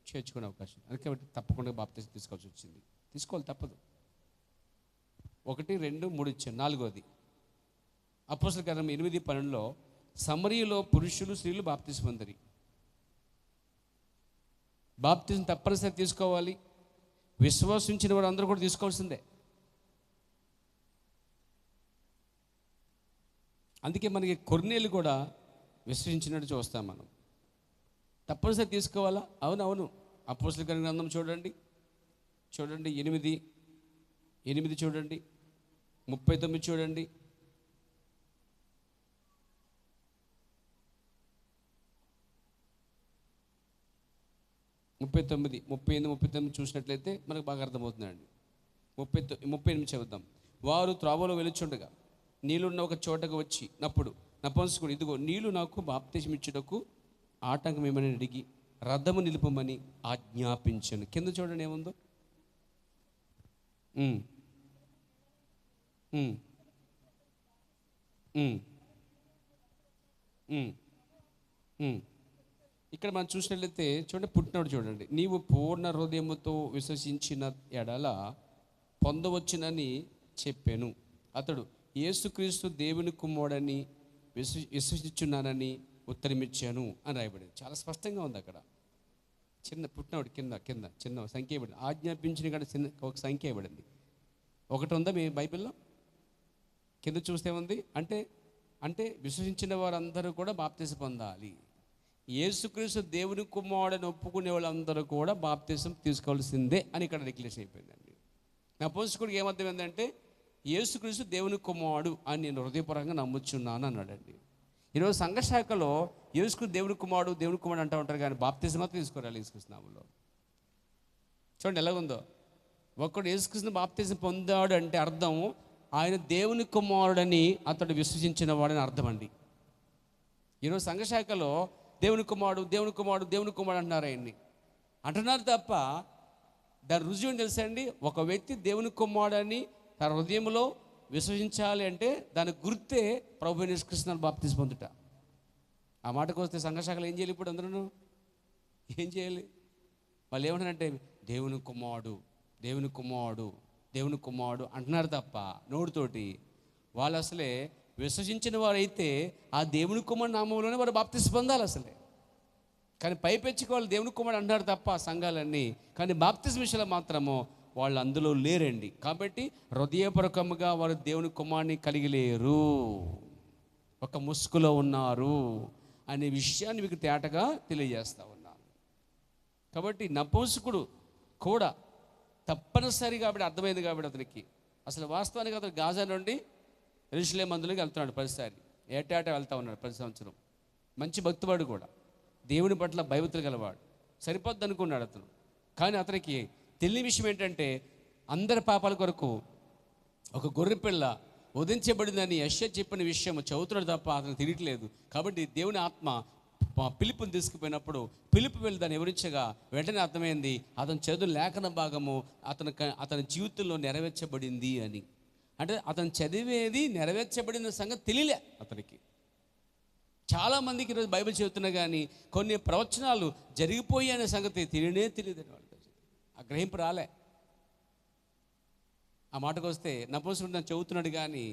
చేర్చుకునే అవకాశం. అందుకే తప్పకుండా బాప్తిసం తీసుకోవాల్సి వచ్చింది. తీసుకోవాలి, తప్పదు. 1, 2, 3 ఇచ్చాను. 4వది అపోస్తల కార్యం 8:12 సమరయలో పురుషులు స్త్రీలు బాప్తిసం పొందిరి. బాప్తిసం తప్పనిసరి తీసుకోవాలి. విశ్వసించిన వారు అందరూ కూడా తీసుకోవాల్సిందే. అందుకే మనకి కొర్నేలు కూడా విశ్వసించినట్టు చూస్తాం మనం. తప్పనిసరి తీసుకోవాలా? అవును. అపోస్తల కార్యం గ్రంథం చూడండి 8 చూడండి, 39 చూడండి, 38, 39 చూసినట్లయితే మనకు బాగా అర్థమవుతుందండి. 38 చదువుదాం. వారు త్రోవలో వెలుచుండగా నీళ్ళున్న ఒక చోటకు వచ్చి నపుంసకుడు, ఇదిగో నీళ్ళు నాకు బాప్తిసం ఇచ్చుటకు ఆటంకం ఏమని అడిగి రథము నిలుపమని ఆజ్ఞాపించను. కింద చూడండి ఏముందో. ఉమ్, ఉమ్, ఉమ్, ఉమ్, ఉమ్. ఇక్కడ మనం చూసినట్లయితే చూడండి, పుట్టినోడు చూడండి, నీవు పూర్ణ హృదయముతో విశ్వసించిన ఎడల పొందవచ్చునని చెప్పాను. అతడు యేసుక్రీస్తు దేవుని కుమారుడని విశ్వసించున్నానని ఉత్తరమిచ్చాను అని రాయబడింది. చాలా స్పష్టంగా ఉంది అక్కడ. చిన్న పుట్టినోడు కింద కింద చిన్న సంఖ్య ఇవ్వబడింది. ఆజ్ఞాపించిన కాడ చిన్న ఒక సంఖ్య ఇవ్వబడింది. ఒకటి ఉందా మీ బైబిల్లో? కింద చూస్తే ఉంది. అంటే విశ్వసించిన వారందరూ కూడా బాప్తిసం పొందాలి. యేసుక్రీస్తు దేవుని కుమారుడని ఒప్పుకునే వాళ్ళందరూ కూడా బాప్తిసం తీసుకోవాల్సిందే అని ఇక్కడ డిక్లేర్ అయిపోయిందండి. నా పోస్టుడికి ఏమర్థం ఏంటంటే యేసుక్రీస్తు దేవుని కుమారుడు అని నేను హృదయపూర్వకంగా నమ్ముచున్నాను అన్నాడండి. ఈరోజు సంఘశాఖలో యేసుక్రీస్తు దేవుని కుమారుడు అంటూ ఉంటారు, కానీ బాప్తిసం మాత్రం తీసుకోరాలి యేసుక్రీస్తు నామములో. చూడండి ఎలాగుందో. ఒక్కడు యేసుక్రీస్తుని బాప్తిసం పొందాడు అంటే అర్థం ఆయన దేవుని కుమారుడని అతడు విశ్వసించిన వాడని అర్థం అండి. ఈరోజు సంఘశాఖలో దేవుని కుమారుడు అంటున్నారు. ఆయన్ని అంటున్నారు తప్ప దాని రుజువు తెలుసా అండి? ఒక వ్యక్తి దేవుని కుమారుడని తన హృదయంలో విశ్వసించాలి అంటే దాని గుర్తే ప్రభు యేసుక్రీస్తుని బాప్తిసం పొందుట. ఆ మాటకు వస్తే సంఘశాఖలు ఏం చేయాలి? ఇప్పుడు అందరూ ఏం చేయాలి? వాళ్ళు ఏమంటారంటే దేవుని కుమారుడు అంటున్నారు తప్ప నోటితోటి. వాళ్ళు అసలే విశ్వసించిన వారైతే ఆ దేవుని కుమారుడు నామంలోనే వారు బాప్తిసం పొందాలి అసలే. కానీ పైపెచ్చుకు వాళ్ళు దేవుని కుమారుడు అంటున్నారు తప్ప సంఘాలన్నీ, కానీ బాప్తిసం విషయంలో మాత్రము వాళ్ళు అందులో లేరండి. కాబట్టి హృదయపూర్వకముగా వారు దేవుని కుమారుని కలిగి లేరు, ఒక ముసుగులో ఉన్నారు అనే విషయాన్ని మీకు తేటగా తెలియజేస్తా ఉన్నాను. కాబట్టి నపుంసకుడు కూడా తప్పనిసరి కాబట్టి అర్థమైంది కాబట్టి అతనికి అసలు వాస్తవానికి అతను గాజా నుండి యెరూషలేము మందులోకి వెళ్తున్నాడు. ప్రతిసారి ఏటా వెళ్తా ఉన్నాడు. ప్రతి సంవత్సరం మంచి భక్తివాడు కూడా, దేవుని పట్ల భయభక్తులు గలవాడు. సరిపోద్ది అనుకున్నాడు అతను. కానీ అతనికి తెలియని విషయం ఏంటంటే అందరి పాపాల కొరకు ఒక గొర్రెపిల్ల వధించబడిందని యెషయా చెప్పిన విషయం చదువుతున్నాడు తప్ప అతను తెలియట్లేదు. కాబట్టి దేవుని ఆత్మ పిలుపుని తీసుకుపోయినప్పుడు పిలుపు వెళ్ళి దాన్ని వివరించగా వెంటనే అర్థమైంది అతను చదువు లేఖన భాగము అతని జీవితంలో నెరవేర్చబడింది అని. అంటే అతను చదివేది నెరవేర్చబడిన సంగతి తెలియలే అతనికి. చాలామందికి ఈరోజు బైబిల్ చదువుతున్నా కానీ కొన్ని ప్రవచనాలు జరిగిపోయి అనే సంగతి తెలియదు వాళ్ళకి. ఆ గ్రహింపు రాలే. ఆ మాటకు వస్తే నపుంసకుడు దాన్ని చదువుతున్నాడు కానీ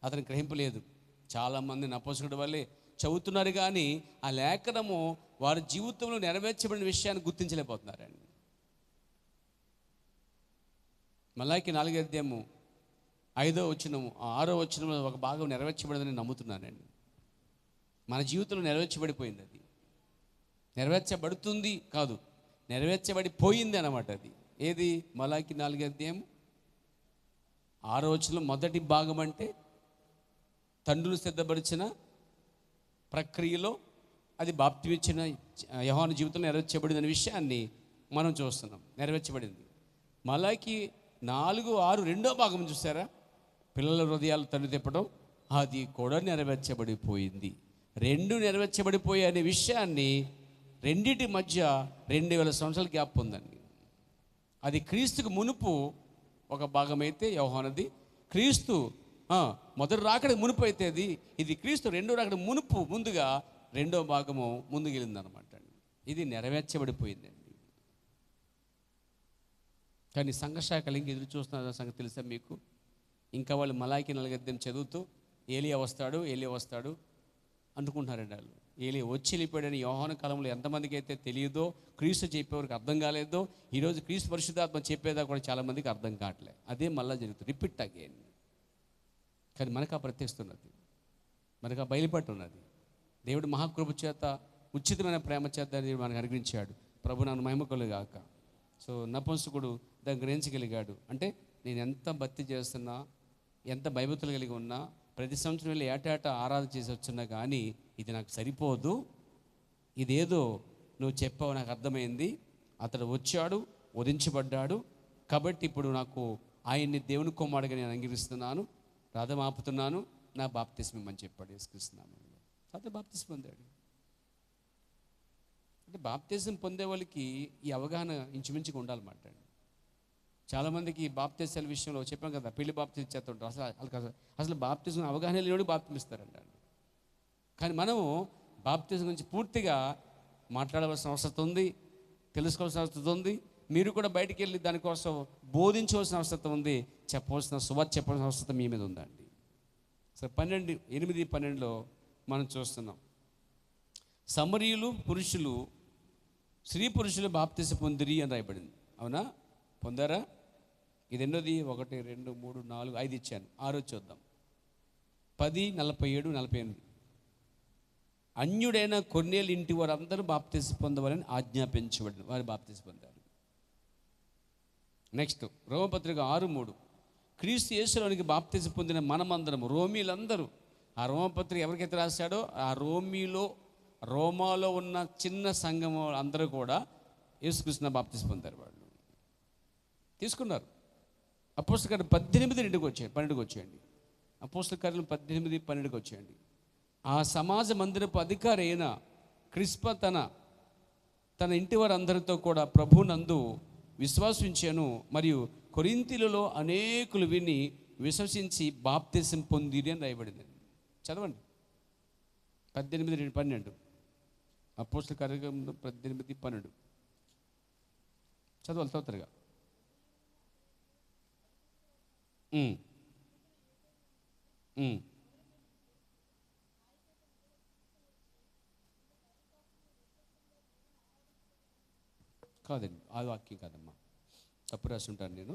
అతని గ్రహింపు లేదు. చాలామంది నపుంసకుడి వల్లే చదువుతున్నారు కానీ ఆ లేఖనము వారి జీవితంలో నెరవేర్చబడిన విషయాన్ని గుర్తించలేకపోతున్నారండి. మలాకి 4వ అధ్యాయము 5వ వచనము 6వ వచనము ఒక భాగం నెరవేర్చబడిందని నమ్ముతున్నానండి. మన జీవితంలో నెరవేర్చబడిపోయింది. అది నెరవేర్చబడుతుంది కాదు, నెరవేర్చబడిపోయింది అన్నమాట. అది ఏది? మలాకి 4వ అధ్యాయం 6వ వచనం మొదటి భాగం అంటే తండ్రులు సిద్ధపరిచిన ప్రక్రియలో అది బాప్తిమిచ్చిన యోహాను జీవితంలో నెరవేర్చబడిందనే విషయాన్ని మనం చూస్తున్నాం. నెరవేర్చబడింది. మలాకి 4:6 రెండో భాగం చూసారా? పిల్లల హృదయాలు తల్లి తిప్పడం, అది కూడా నెరవేర్చబడిపోయింది. రెండు నెరవేర్చబడిపోయి అనే విషయాన్ని రెండింటి మధ్య 2000 సంవత్సరాల గ్యాప్ ఉందండి. అది క్రీస్తుకు మునుపు ఒక భాగం అయితే యోహానుది, క్రీస్తు మొదటి రాకడ మునుపు అయితే ఇది క్రీస్తు రెండో రాకడ ముందుగా రెండో భాగము ముందుకెళ్ళిందనమాట అండి. ఇది నెరవేర్చబడిపోయిందండి. కానీ సంఘశాఖలు ఇంక ఎదురు చూస్తున్న సంగతి తెలుసా మీకు? ఇంకా వాళ్ళు మలాకి 4వ అధ్యాయం చదువుతూ ఏలియా వస్తాడు అనుకుంటున్నారండి. వాళ్ళు ఏలియా వచ్చి వెళ్ళిపోయాడని యోహాను కాలంలో ఎంతమందికి అయితే తెలియదో, క్రీస్తు చెప్పేవారికి అర్థం కాలేదో, ఈరోజు క్రీస్తు పరిశుద్ధాత్మ చెప్పేదా కూడా చాలామందికి అర్థం కావట్లే. అదే మళ్ళీ జరుగుతుంది, రిపీట్ అగైన్. కానీ మనకు ఆ ప్రత్యక్షతున్నది, మనకు ఆ బయలుపట్టు ఉన్నది. దేవుడు మహాకృప చేత ఉచితమైన ప్రేమ చేత మనకు అనుగ్రహించాడు. ప్రభు నన్ను మహిమకొలుగాక. సో నపుంసకుడు దాన్ని గ్రహించగలిగాడు. అంటే నేను ఎంత భక్తి చేస్తున్నా, ఎంత భయభక్తులు కలిగి ఉన్నా, ప్రతి సంవత్సరం వెళ్ళి ఏటా ఆరాధన చేసి వచ్చినా కానీ ఇది నాకు సరిపోదు. ఇదేదో నువ్వు చెప్పావు, నాకు అర్థమైంది. అతడు వచ్చాడు, వధించబడ్డాడు. కాబట్టి ఇప్పుడు నాకు ఆయన్ని దేవుని కుమారుడిగా నేను అంగీకరిస్తున్నాను, రథం ఆపుతున్నాను, నా బాప్తిస్మం ఇమ్మని చెప్పాడు యేసుక్రీస్తున్నాను. తర్వాత బాప్తిస్మం పొందాడు. అంటే బాప్తిజం పొందే వాళ్ళకి ఈ అవగాహన ఇంచుమించుగా ఉండాలన్నమాట అండి. చాలామందికి బాప్తిజాల విషయంలో చెప్పాం కదా, పెళ్లి బాప్తిజం ఇచ్చేస్తుంటారు. అసలు బాప్తిజం అవగాహన లేనివాడు బాప్తిజం ఇస్తారంట. కానీ మనము బాప్తిజం గురించి పూర్తిగా మాట్లాడవలసిన అవసరం ఉంది, తెలుసుకోవాల్సిన అవసరం ఉంది. మీరు కూడా బయటికి వెళ్ళి దానికోసం బోధించవలసిన అవసరం ఉంది, సువార్త చెప్పవలసిన అవసరం మీ మీద ఉందండి. సరే 8:12 మనం చూస్తున్నాం, సమరీయులు పురుషులు స్త్రీ పురుషులు బాప్తిసం పొందిరి అని రాయబడింది. అవునా? పొందారా? ఇది ఎన్నోది? 1 2 3 4 5 ఇచ్చాను. 6 చూద్దాం. 10, 47, 48. అన్యుడైన కొర్నేలు ఇంటి వారు అందరూ బాప్తిసం పొందవాలని ఆజ్ఞాపించబడింది. వారు బాప్తిసం పొందారు. నెక్స్ట్ రోమపత్రిక 6:3, క్రీస్తు యేసులోనికి బాప్తిసం పొందిన మనమందరం, రోమీలందరూ. ఆ రోమపత్రిక ఎవరికైతే రాశాడో ఆ రోమాలో ఉన్న చిన్న సంఘం అందరూ కూడా యేసుక్రీస్తు బాప్తిసం పొందారు. వాళ్ళు తీసుకున్నారు. అపోస్తల కార్యం 18:12 వచ్చేయండి. అపోస్తల కార్యం 18:12 వచ్చేయండి. ఆ సమాజ మందిరపు అధికారి అయిన క్రిస్ప తన ఇంటి వారందరితో కూడా ప్రభునందు విశ్వాసించాను, మరియు కొరింథీయులలో అనేకులు విని విశ్వసించి బాప్తిసం పొందిరి అని రాయబడింది. చదవండి 18:12. అపోస్తల కార్యం 18:12 చదవాలి తొందరగా. కాదండి, ఆ వాక్యం కాదమ్మా, తప్పు రాసి ఉంటాను నేను.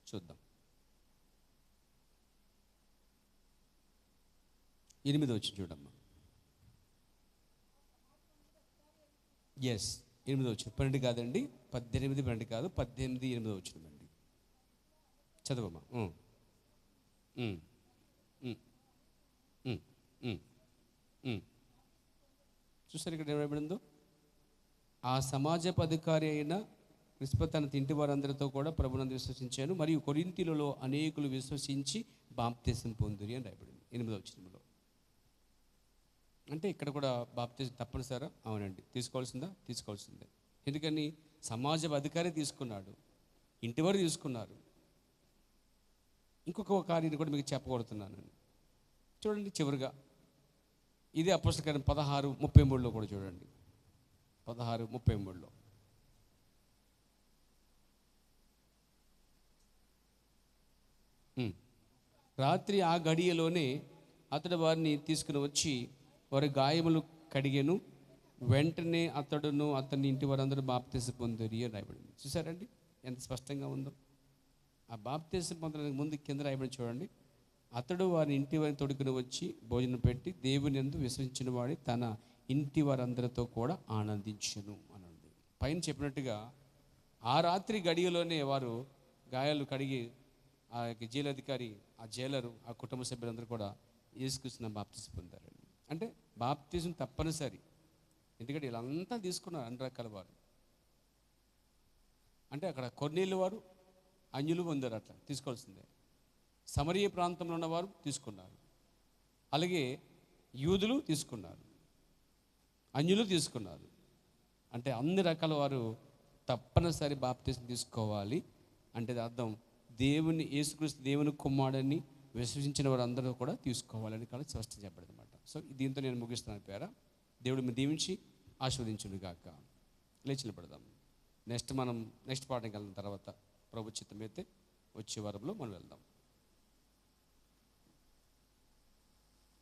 చూద్దాం. 8 వచ్చి చూడమ్మా. 8 వచ్చి 12 కాదండి, 18:12 కాదు, 18:8 వచ్చినామండి. చదవమ్మా. చూసారు ఇక్కడ ఏమైందో? ఆ సమాజపు అధికారి అయిన క్రిస్ప తన ఇంటి వారందరితో కూడా ప్రభునందు విశ్వసించాను, మరియు కొరింథీయులలో అనేకులు విశ్వసించి బాప్తిసం పొందిరి అని రాయబడింది 8వ వచనంలో. అంటే ఇక్కడ కూడా బాప్తిసం తప్పనిసరా? అవునండి. తీసుకోవాల్సిందే. ఎందుకని? సమాజపు అధికారి తీసుకున్నాడు, ఇంటి వారు తీసుకున్నారు. ఇంకొక కార్యం కూడా మీకు చెప్పగలుగుతున్నాను. చూడండి చివరిగా, ఇది అపోస్తల కార్యం 16:33 కూడా చూడండి. 16:33. రాత్రి ఆ గడియలోనే అతడు వారిని తీసుకుని వచ్చి వారి గాయములు కడిగెను, వెంటనే అతడును అతని ఇంటి వారందరూ బాప్తిసం పొందిరి అని రాయబడింది. చూసారండి ఎంత స్పష్టంగా ఉందో? ఆ బాప్తిసం పొందడానికి ముందు కింద రాయబడి చూడండి, అతడు వారి ఇంటి వారిని తొడుకుని వచ్చి భోజనం పెట్టి దేవుని యందు విశ్వసించిన వాడి తన ఇంటి వారందరితో కూడా ఆనందించును అని ఉంది. పైన చెప్పినట్టుగా ఆ రాత్రి గడియలోనే వారు గాయాలు కడిగి ఆ జైలధికారి, ఆ జైలరు, ఆ కుటుంబ సభ్యులందరూ కూడా యేసుక్రీస్తు బాప్తిసం పొందారండి. అంటే బాప్తిసం తప్పనిసరి. ఎందుకంటే వీళ్ళంతా తీసుకున్నారు, అన్ని రకాల వారు. అంటే అక్కడ కొర్నేలు వారు అన్యులు పొందారు, అట్లా తీసుకోవాల్సిందే. సమరయ ప్రాంతంలో ఉన్నవారు తీసుకున్నారు, అలాగే యూదులు తీసుకున్నారు, అన్యులు తీసుకున్నారు. అంటే అన్ని రకాల వారు తప్పనిసరి బాప్తిసం తీసుకోవాలి. అంటే అర్థం యేసుక్రీస్తు దేవుని కుమారుడని విశ్వసించిన వారు అందరూ కూడా తీసుకోవాలని కూడా స్పష్టం చెప్పబడింది అనమాట. సో దీంతో నేను ముగిస్తున్నాను. పేర దేవుడు మీరు దీవించి ఆశీర్వదించును గాక. లేచి నిలబడదాం. నెక్స్ట్ పాఠం కలిగిన తర్వాత ప్రభు చిత్తమైతే వచ్చే వారంలో మనం వెళ్దాం.